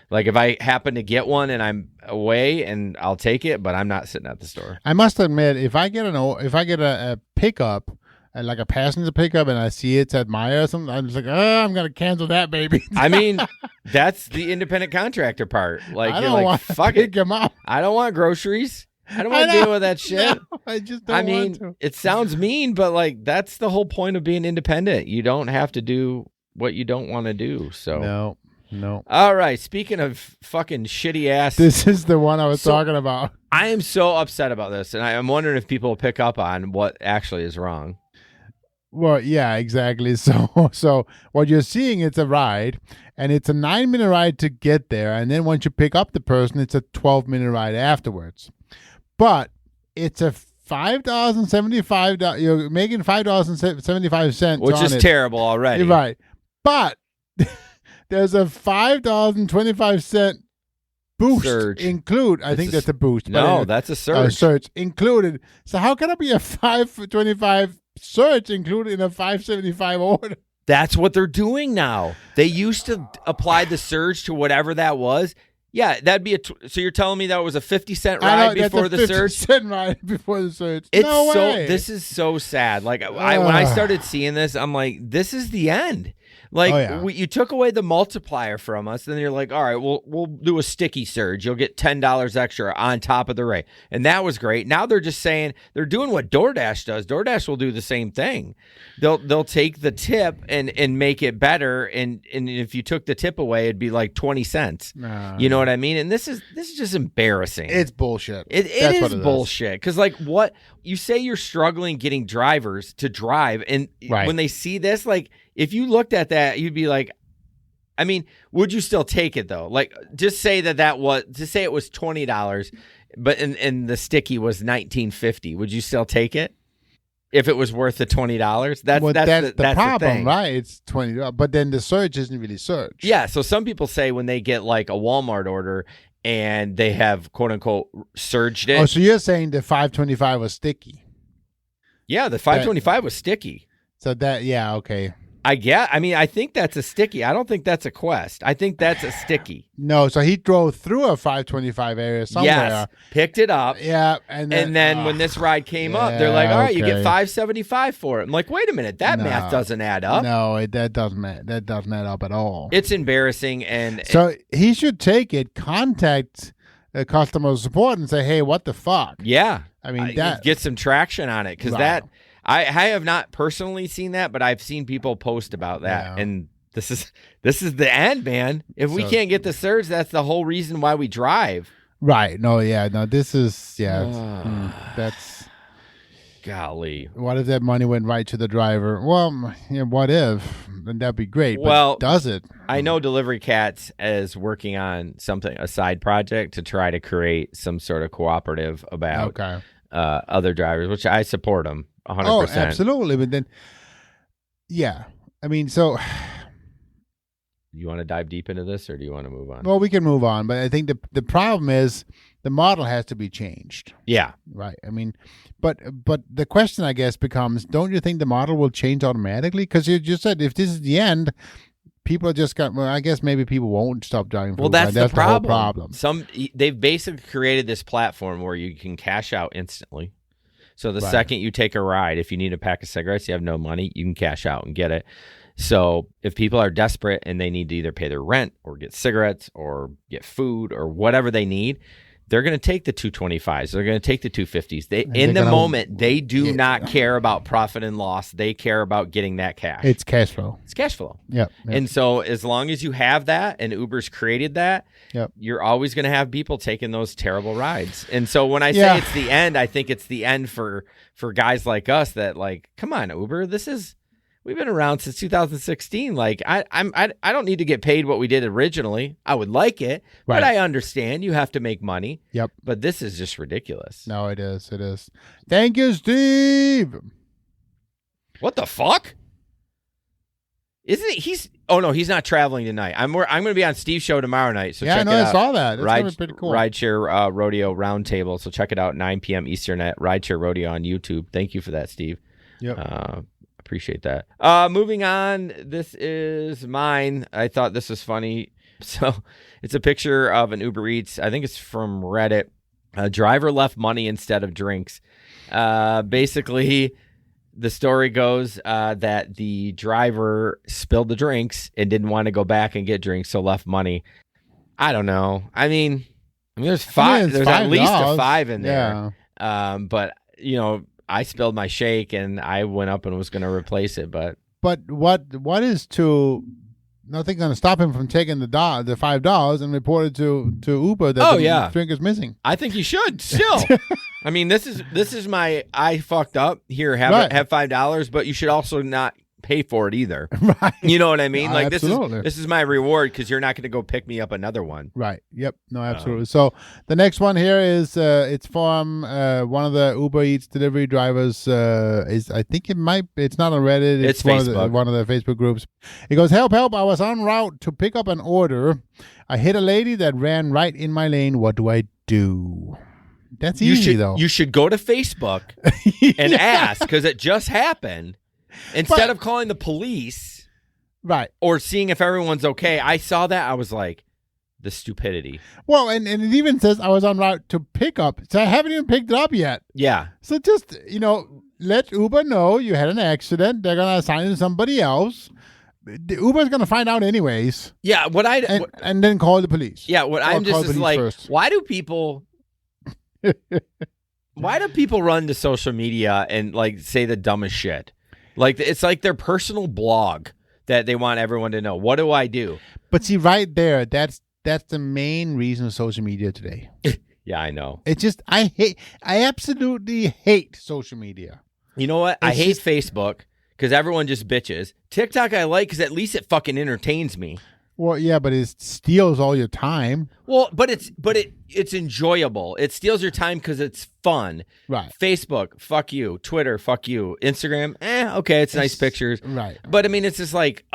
Like if I happen to get one and I'm away, and I'll take it, but I'm not sitting at the store. I must admit, if I get a pickup, like a passenger pickup, and I see it's at Maya or something, I'm just like, I'm going to cancel that baby. I mean, that's the independent contractor part. Like I you're don't like, want fuck to it. pick him up. I don't want groceries. I don't want to deal with that shit. No, I just don't want to. It sounds mean, but like that's the whole point of being independent. You don't have to do what you don't want to do. So no. All right. Speaking of fucking shitty ass, this is the one I was talking about. I am so upset about this, and I'm wondering if people will pick up on what actually is wrong. Well, yeah, exactly. So what you're seeing, it's a ride, and it's a 9-minute ride to get there, and then once you pick up the person, it's a 12-minute ride afterwards. But it's a $5.75. You're making $5.75, which is terrible already. Right, but there's a $5.25 boost surge include. I think that's a boost. No, that's a surge. Surge included. So how can it be a $5.25 surge included in a $5.75 order. That's what they're doing now. They used to apply the surge to whatever that was. Yeah, that'd be so you're telling me that was a 50-cent ride before the surge? 50-cent ride before the surge. It's no way. This is so sad. Like when I started seeing this, I'm like, this is the end. Like you took away the multiplier from us, and then you're like, all right, we'll do a sticky surge. You'll get $10 extra on top of the rate, and that was great. Now they're just saying they're doing what DoorDash does. DoorDash will do the same thing. They'll take the tip and make it better, and if you took the tip away, it'd be like 20 cents. You know what I mean? And this is just embarrassing. It's bullshit. It is bullshit. Because like what you say, you're struggling getting drivers to drive, and when they see this, like. If you looked at that, you'd be like, I mean, would you still take it though? Like, just say it was $20, but and the sticky was $19.50. Would you still take it if it was worth the $20? That's the problem, right? It's $20, but then the surge isn't really surge. Yeah. So some people say when they get like a Walmart order and they have quote unquote surged it. Oh, so you're saying the $5.25 was sticky? Yeah, the $5.25 was sticky. So okay. I think that's a sticky. I don't think that's a Quest. I think that's a sticky. No, so he drove through a $5.25 area somewhere. Yes, picked it up. Yeah, and then when this ride came up, they're like, all right, you get $5.75 for it. I'm like, wait a minute, that math doesn't add up. No, that doesn't add up at all. It's embarrassing, and so he should take it, contact customer support, and say, hey, what the fuck? Yeah, I mean, get some traction on it, because that. I have not personally seen that, but I've seen people post about that, and this is the end, man. If we can't get the surge, that's the whole reason why we drive. Right? No, this is that's golly. What if that money went right to the driver? Well, what if? Then that'd be great. Well, but does it? I know Delivery Cats is working on a side project to try to create some sort of cooperative about other drivers, which I support them. 100%. Oh, absolutely. But then, I mean, so. You want to dive deep into this, or do you want to move on? Well, we can move on, but I think the problem is the model has to be changed. Yeah. Right. I mean, but the question, I guess, becomes: don't you think the model will change automatically? Because you just said if this is the end, people are just I guess maybe people won't stop driving. Well, that's the problem. They've basically created this platform where you can cash out instantly. So the second you take a ride, if you need a pack of cigarettes, you have no money, you can cash out and get it. So if people are desperate and they need to either pay their rent or get cigarettes or get food or whatever they need, they're going to take the 225s. They're going to take the 250s. They do not care about profit and loss. They care about getting that cash. It's cash flow. It's cash flow. Yep. And so as long as you have that, and Uber's created that, you're always going to have people taking those terrible rides. And so when I say it's the end, I think it's the end for guys like us that like, come on, Uber, we've been around since 2016. Like I don't need to get paid what we did originally. I would like it, but I understand you have to make money. Yep. But this is just ridiculous. No, it is. It is. Thank you, Steve. What the fuck? Isn't it? Oh no, he's not traveling tonight. I'm going to be on Steve's show tomorrow night. So check it out. I saw that. That's pretty cool. Rideshare Rodeo Roundtable. So check it out 9 p.m. Eastern at Rideshare Rodeo on YouTube. Thank you for that, Steve. Yep. Appreciate that. Moving on. This is mine. I thought this was funny. So it's a picture of an Uber Eats. I think it's from Reddit. A driver left money instead of drinks. Basically, the story goes that the driver spilled the drinks and didn't want to go back and get drinks, so left money. I don't know. I mean, there's five. There's at least a $5 in there. Yeah. But I spilled my shake and I went up and was going to replace it, but what is nothing going to stop him from taking the $5 and report it to Uber that the drink is missing? I think you should still. I mean, this is my I fucked up here. Have $5, but you should also not pay for it either. Right. You know what I mean? Like absolutely. This is my reward because you're not going to go pick me up another one. Right. Yep. No, absolutely. So the next one here is it's from one of the Uber Eats delivery drivers. I think it's not on Reddit. It's Facebook. One of the Facebook groups. It goes, help! I was en route to pick up an order. I hit a lady that ran right in my lane. What do I do? That's easy, though. You should go to Facebook and ask, because it just happened. Instead of calling the police, right, or seeing if everyone's okay. I saw that. I was like, the stupidity. Well, and it even says I was en route to pick up. So I haven't even picked it up yet. Yeah. So just, let Uber know you had an accident. They're going to assign it to somebody else. The Uber's going to find out anyways. Yeah. And then call the police. Yeah. What I'm just is like, first. Why do people run to social media and like say the dumbest shit? Like, it's like their personal blog that they want everyone to know. What do I do? But see, right there, that's the main reason of social media today. Yeah, I know. It's just, I absolutely hate social media. You know what? I hate Facebook because everyone just bitches. TikTok I like because at least it fucking entertains me. Well, yeah, but it steals all your time. Well, but it's enjoyable. It steals your time because it's fun. Right. Facebook, fuck you. Twitter, fuck you. Instagram, okay, it's nice pictures. Right. But I mean, it's just like,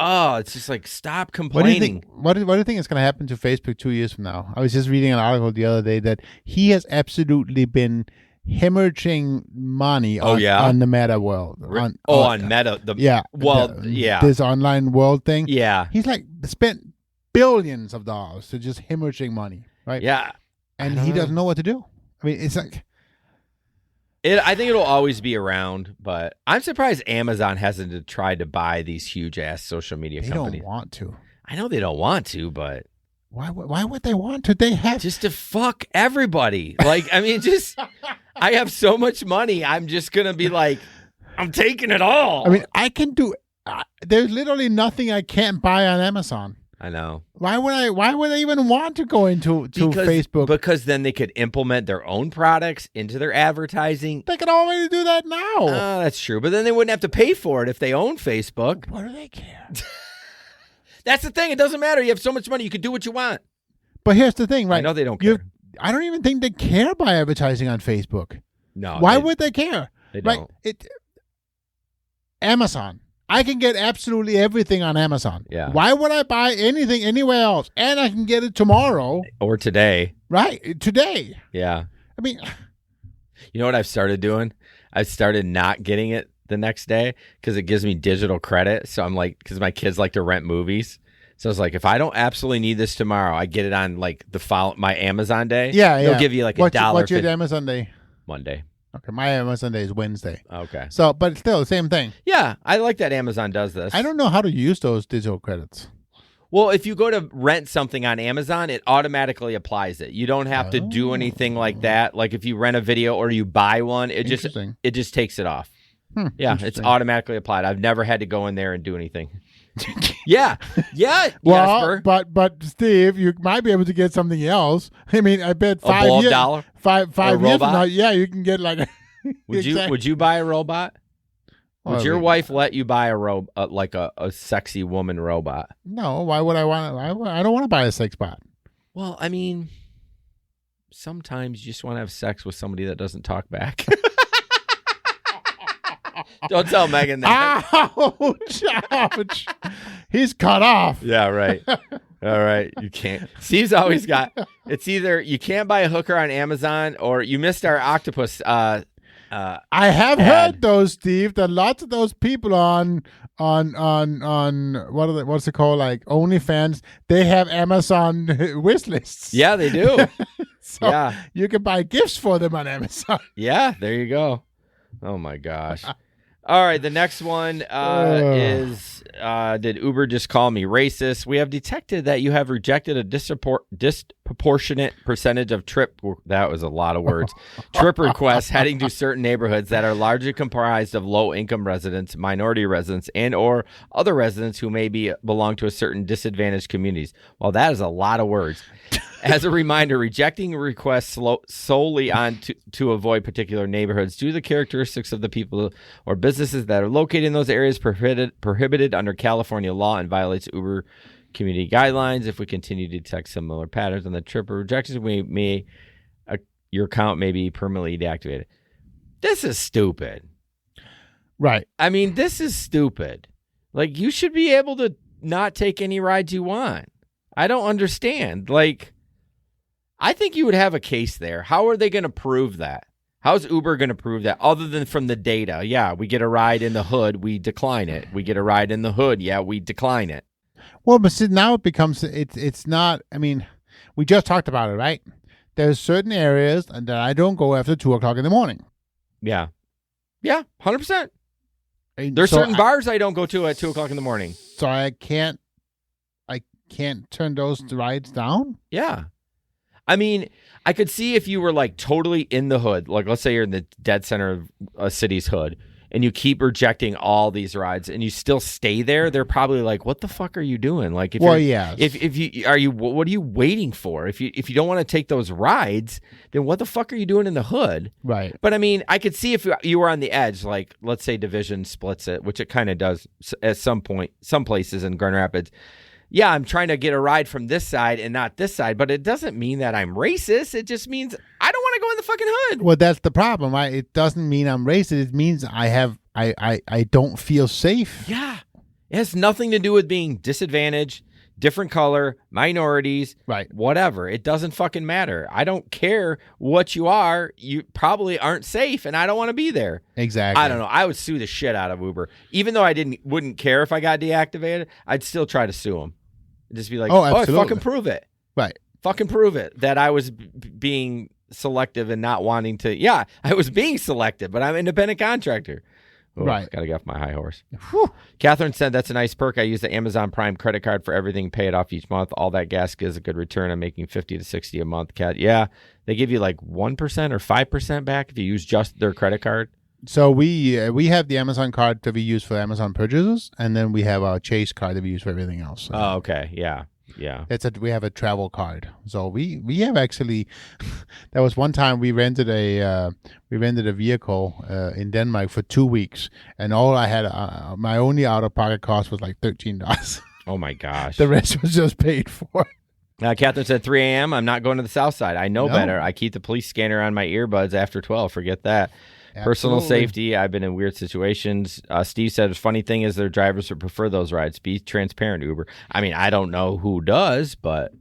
stop complaining. What do you think is going to happen to Facebook 2 years from now? I was just reading an article the other day that he has absolutely been hemorrhaging money on the Meta world. On Meta. This online world thing. Yeah. He's like spent billions of dollars to just hemorrhaging money, right? Yeah. And he doesn't know what to do. I mean, it's like... I think it'll always be around, but I'm surprised Amazon hasn't tried to buy these huge-ass social media companies. They don't want to. I know they don't want to, but... Why would they want to? They have... Just to fuck everybody. Like, I mean, I have so much money, I'm just going to be like, I'm taking it all. I mean, I can do... there's literally nothing I can't buy on Amazon. I know. Why would I even want to go into Facebook? Because then they could implement their own products into their advertising. They could already do that now. That's true. But then they wouldn't have to pay for it if they own Facebook. What do they care? That's the thing. It doesn't matter. You have so much money. You can do what you want. But here's the thing, right? I know they don't care. I don't even think they care about advertising on Facebook. No. Why would they care? They don't. Amazon. I can get absolutely everything on Amazon. Yeah. Why would I buy anything anywhere else? And I can get it tomorrow. Or today. Right. Today. Yeah. I mean... You know what I've started doing? I've started not getting it the next day because it gives me digital credit. So I'm like, because my kids like to rent movies. So it's like, if I don't absolutely need this tomorrow, I get it on like my Amazon day. Yeah, They'll give you like $1. What's your Amazon day? Monday. Okay, my Amazon day is Wednesday. Okay. So, but still, same thing. Yeah, I like that Amazon does this. I don't know how to use those digital credits. Well, if you go to rent something on Amazon, it automatically applies it. You don't have to do anything like that. Like if you rent a video or you buy one, it just takes it off. Yeah, it's automatically applied. I've never had to go in there and do anything. Yeah. Well, but Steve, you might be able to get something else. I mean, I bet $5 years, five years from now, you can get like. Would you buy a robot? Would your wife let you buy a sexy woman robot? No. Why would I want to? I don't want to buy a sex bot. Well, I mean, sometimes you just want to have sex with somebody that doesn't talk back. Don't tell Megan that. Ouch! Ouch! He's cut off. Yeah, right. All right, you can't. Steve's always got. It's either you can't buy a hooker on Amazon or you missed our Octopus. I have heard those, Steve. That lots of those people on what's it called, like OnlyFans, they have Amazon wish lists. Yeah, they do. So yeah, you can buy gifts for them on Amazon. Yeah, there you go. Oh my gosh. All right, the next one is, did Uber just call me racist? We have detected that you have rejected a disproportionate percentage of trip requests heading to certain neighborhoods that are largely comprised of low-income residents, minority residents, and or other residents who may belong to a certain disadvantaged communities. Well, that is a lot of words. As a reminder, rejecting requests solely to avoid particular neighborhoods due to the characteristics of the people or businesses that are located in those areas prohibited under California law and violates Uber community guidelines. If we continue to detect similar patterns on the trip or rejections, your account may be permanently deactivated. This is stupid. Right. I mean, this is stupid. Like, you should be able to not take any rides you want. I don't understand. Like, I think you would have a case there. How are they going to prove that? How's Uber going to prove that other than from the data? Yeah, we get a ride in the hood, we decline it. We get a ride in the hood, yeah, we decline it. Well, but see, now it becomes it's not. I mean, we just talked about it, right? There's certain areas that I don't go after 2:00 in the morning. Yeah, 100%. There's certain bars I don't go to at 2:00 in the morning. So I can't turn those rides down. Yeah. I mean, I could see if you were like totally in the hood, like let's say you're in the dead center of a city's hood and you keep rejecting all these rides and you still stay there, they're probably like, what the fuck are you doing? Like, what are you waiting for? If you don't want to take those rides, then what the fuck are you doing in the hood? Right. But I mean, I could see if you were on the edge, like let's say Division splits it, which it kind of does at some point, some places in Grand Rapids. Yeah, I'm trying to get a ride from this side and not this side, but it doesn't mean that I'm racist. It just means I don't want to go in the fucking hood. Well, that's the problem. It doesn't mean I'm racist. It means I don't feel safe. Yeah. It has nothing to do with being disadvantaged, different color, minorities, right? Whatever. It doesn't fucking matter. I don't care what you are. You probably aren't safe, and I don't want to be there. Exactly. I don't know. I would sue the shit out of Uber. Even though I wouldn't care if I got deactivated, I'd still try to sue them. Just be like, fucking prove it. Right. Fucking prove it that I was being selective and not wanting to. Yeah, I was being selective, but I'm an independent contractor. Oh, right. Got to get off my high horse. Whew. Catherine said, that's a nice perk. I use the Amazon Prime credit card for everything, pay it off each month. All that gas gives a good return. I'm making $50 to $60 a month. Cat, yeah. They give you like 1% or 5% back if you use just their credit card. So we have the Amazon card that we use for Amazon purchases, and then we have our Chase card that we use for everything else. So oh, okay. Yeah. we have a travel card. So we have actually. There was one time we rented a vehicle in Denmark for 2 weeks, and all I had my only out of pocket cost was like $13. Oh my gosh. The rest was just paid for. Catherine said 3 a.m. I'm not going to the south side. I know better. I keep the police scanner on my earbuds after 12. Forget that. Absolutely. Personal safety. I've been in weird situations. Steve said, the funny thing is their drivers would prefer those rides. Be transparent, Uber. I mean, I don't know who does, but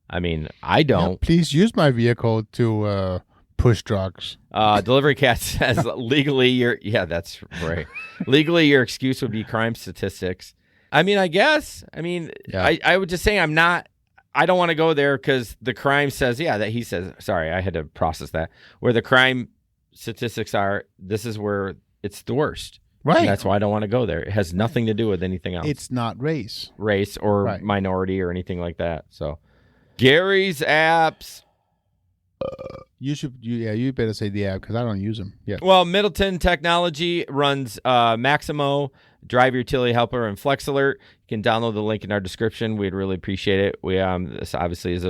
I mean, I don't. Yeah, please use my vehicle to push drugs. Delivery Cat says legally that's right. Legally, your excuse would be crime statistics. I mean, I guess. I mean, yeah. I would just say I don't want to go there because the crime says, sorry, I had to process that. Where the crime statistics are, this is where it's the worst. Right. And that's why I don't want to go there. It has nothing to do with anything else. It's not race or minority or anything like that. So Gary's apps. You better say the app because I don't use them. Yeah. Well, Middleton Technology runs Maximo, Drive Utility Helper, and Flex Alert. You can download the link in our description. We'd really appreciate it. This obviously is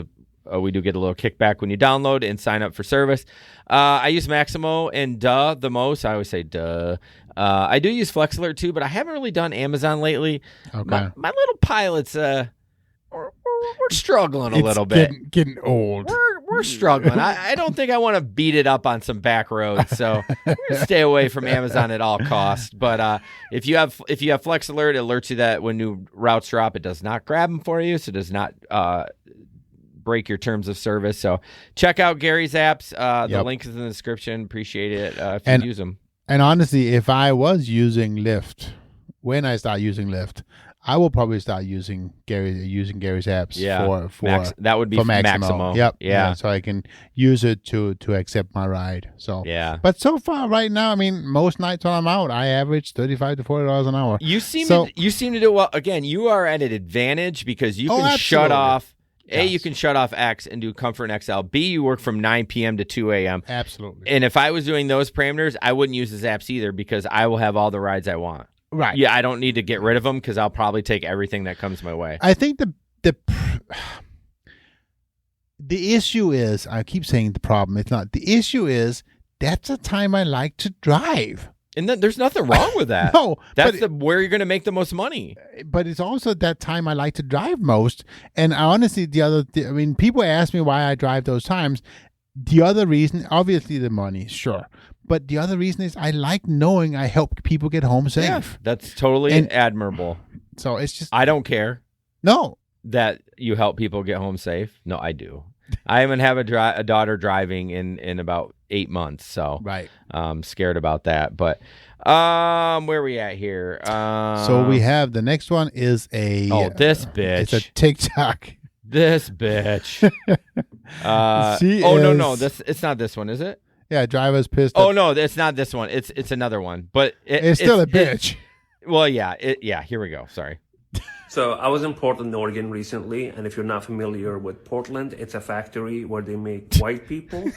we do get a little kickback when you download and sign up for service. I use Maximo and the most. I always say duh. I do use Flex Alert too, but I haven't really done Amazon lately. Okay. My little pilot's we're struggling a little bit. Getting old. We're struggling. I don't think I want to beat it up on some back roads, so we're gonna stay away from Amazon at all costs. But if you have Flex Alert, it alerts you that when new routes drop, it does not grab them for you, so it does not break your terms of service. So check out Gary's apps. The link is in the description. Appreciate it if you use them. And honestly, if I was using Lyft, when I start using Lyft, I will probably start using Gary's apps. Yeah. for that would be for Maximo. Yep. Yeah. So I can use it to accept my ride. So yeah. But so far, right now, I mean, most nights when I'm out, I average $35 to $40 an hour. You seem to do well. Again, you are at an advantage because you can shut off. Yes. You can shut off X and do Comfort and XL. B, you work from 9 p.m. to 2 a.m. Absolutely. And if I was doing those parameters, I wouldn't use his apps either because I will have all the rides I want. Right. Yeah, I don't need to get rid of them because I'll probably take everything that comes my way. I think the issue is, I keep saying the problem. It's not. The issue is that's a time I like to drive. And there's nothing wrong with that. No. That's where you're going to make the most money. But it's also that time I like to drive most. And honestly, people ask me why I drive those times. The other reason, obviously the money, sure. But the other reason is I like knowing I help people get home safe. Yeah, that's totally admirable. So it's just... I don't care. No. That you help people get home safe. No, I do. I haven't have a daughter driving in about 8 months, so Right. I'm scared about that. But where are we at here? So we have the next one is a this bitch. It's a TikTok. This bitch. No, it's not this one, is it? Yeah, driver's pissed. Oh no, it's not this one. It's another one, but it's still a bitch. Well, yeah, here we go. Sorry. So I was in Portland, Oregon recently, and if you're not familiar with Portland, it's a factory where they make white people.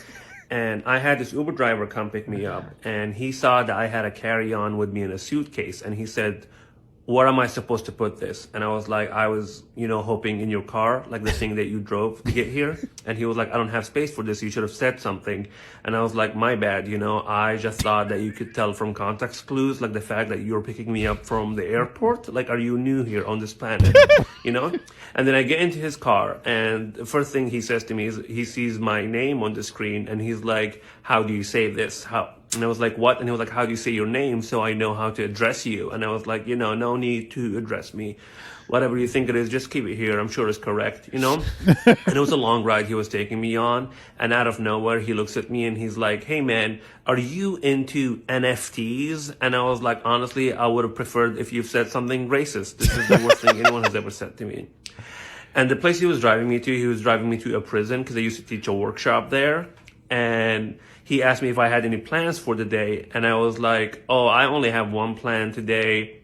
And I had this Uber driver come pick me up, and he saw that I had a carry-on with me in a suitcase, and he said, "Where am I supposed to put this?" And I was like, I was, hoping in your car, like the thing that you drove to get here. And he was like, "I don't have space for this. You should have said something." And I was like, my bad, I just thought that you could tell from context clues, like the fact that you're picking me up from the airport. Like, are you new here on this planet? And then I get into his car, and the first thing he says to me is he sees my name on the screen, and he's like, "How do you say this? How?" And I was like, "What?" And he was like, "How do you say your name so I know how to address you?" And I was like, no need to address me. Whatever you think it is, just keep it here. I'm sure it's correct, And it was a long ride he was taking me on. And out of nowhere, he looks at me and he's like, "Hey, man, are you into NFTs?" And I was like, honestly, I would have preferred if you've said something racist. This is the worst thing anyone has ever said to me. And the place he was driving me to a prison because I used to teach a workshop there. And he asked me if I had any plans for the day. And I was like, "Oh, I only have one plan today.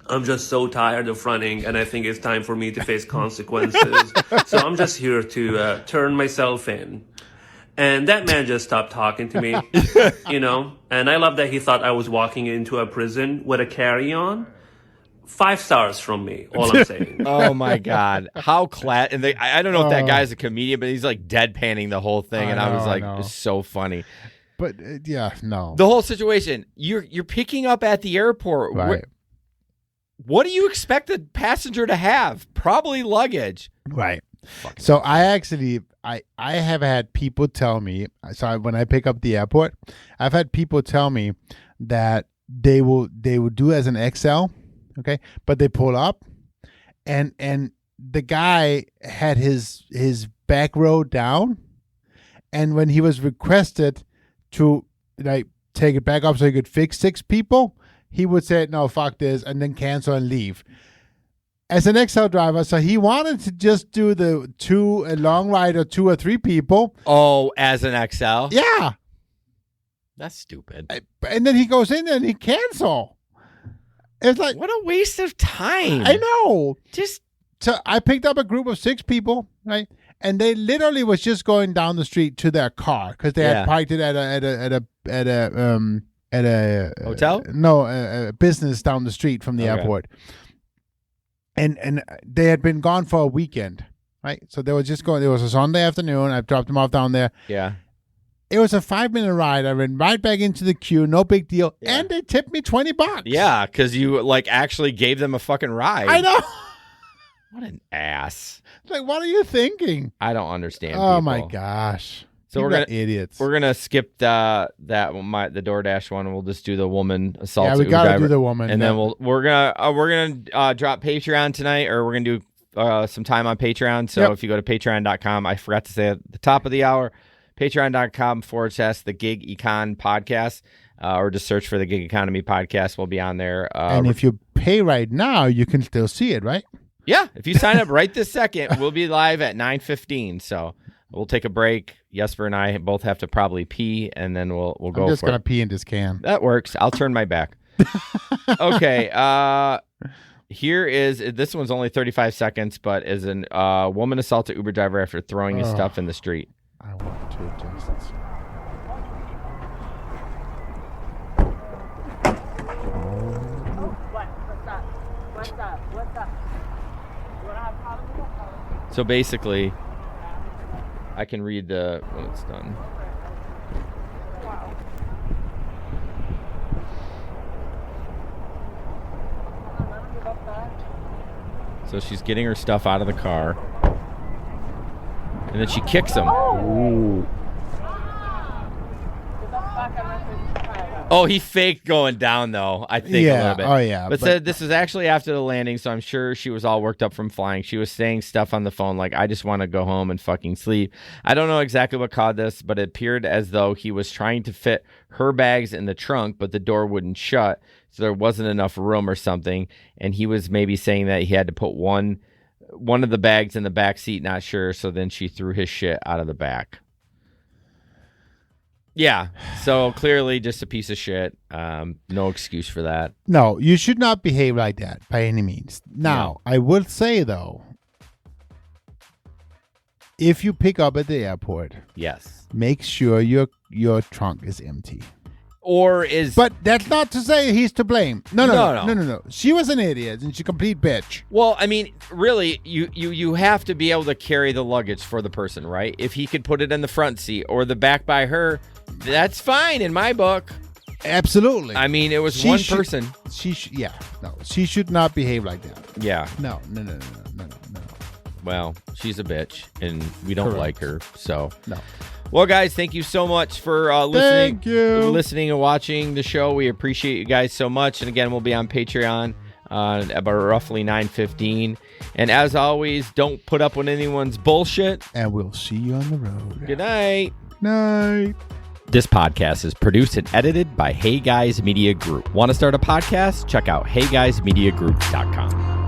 I'm just so tired of running, and I think it's time for me to face consequences. So I'm just here to turn myself in." And that man just stopped talking to me, And I love that he thought I was walking into a prison with a carry-on. 5 stars from me, all I'm saying. Oh my God, how and I don't know if that guy's a comedian, but he's like deadpanning the whole thing, I was like, it's so funny. But no, the whole situation. You're picking up at the airport, right? What do you expect the passenger to have? Probably luggage, right? So I have had people tell me. So when I pick up the airport, I've had people tell me that they will do as an XL. Okay, but they pull up, and the guy had his back row down, and when he was requested to take it back up so he could fix 6 people, he would say, "No, fuck this," and then cancel and leave. As an XL driver, so he wanted to just do a long ride or 2 or 3 people. Oh, as an XL, yeah, that's stupid. And then he goes in and he cancel. It's like, what a waste of time. I know. So I picked up a group of 6 people, right? And they literally was just going down the street to their car because they had parked it at a hotel. A business down the street from the airport. And they had been gone for a weekend, right? So they were just going. It was a Sunday afternoon. I dropped them off down there. Yeah. It was a 5-minute ride. I ran right back into the queue. No big deal. Yeah. And they tipped me $20. Yeah, because you actually gave them a fucking ride. I know. What an ass. Like, what are you thinking? I don't understand. Oh people. My gosh. So idiots. We're gonna skip the DoorDash one. And we'll just do the woman assault. Yeah, we gotta do the woman. And then we're gonna drop Patreon tonight, or we're gonna do some time on Patreon. So if you go to patreon.com, I forgot to say at the top of the hour. Patreon.com/the Gig Econ Podcast, or just search for the Gig Economy Podcast. We'll be on there. And if you pay right now, you can still see it, right? Yeah. If you sign up right this second, we'll be live at 9:15. So we'll take a break. Jesper and I both have to probably pee, and then we'll go. I'm just gonna pee in this can. That works. I'll turn my back. Okay. This one's only 35 seconds, but is a woman assaults an Uber driver after throwing his stuff in the street. I want to just. What's up? So basically, I can read when it's done. So she's getting her stuff out of the car, and then she kicks him. Ooh. Oh, he faked going down, though, I think, a Yeah. little bit. Oh, yeah. But said this is actually after the landing, so I'm sure she was all worked up from flying. She was saying stuff on the phone like, I just want to go home and fucking sleep. I don't know exactly what caused this, but it appeared as though he was trying to fit her bags in the trunk, but the door wouldn't shut, so there wasn't enough room or something. And he was maybe saying that he had to put one of the bags in the back seat, not sure, so then she threw his shit out of the back. Yeah, so clearly just a piece of shit. No excuse for that. No, you should not behave like that by any means. Now, I will say, though, if you pick up at the airport, Yes. make sure your trunk is empty. Or is... But that's not to say he's to blame. No. She was an idiot and she's a complete bitch. Well, I mean, really, you have to be able to carry the luggage for the person, right? If he could put it in the front seat or the back by her, that's fine in my book. Absolutely. I mean, it was person. She should not behave like that. Yeah. No. Well, she's a bitch, and we don't like her, so. No. Well, guys, thank you so much for listening. Thank you. Listening and watching the show. We appreciate you guys so much. And again, we'll be on Patreon about roughly 9:15. And as always, don't put up with anyone's bullshit. And we'll see you on the road. Good night. Night. This podcast is produced and edited by Hey Guys Media Group. Want to start a podcast? Check out heyguysmediagroup.com.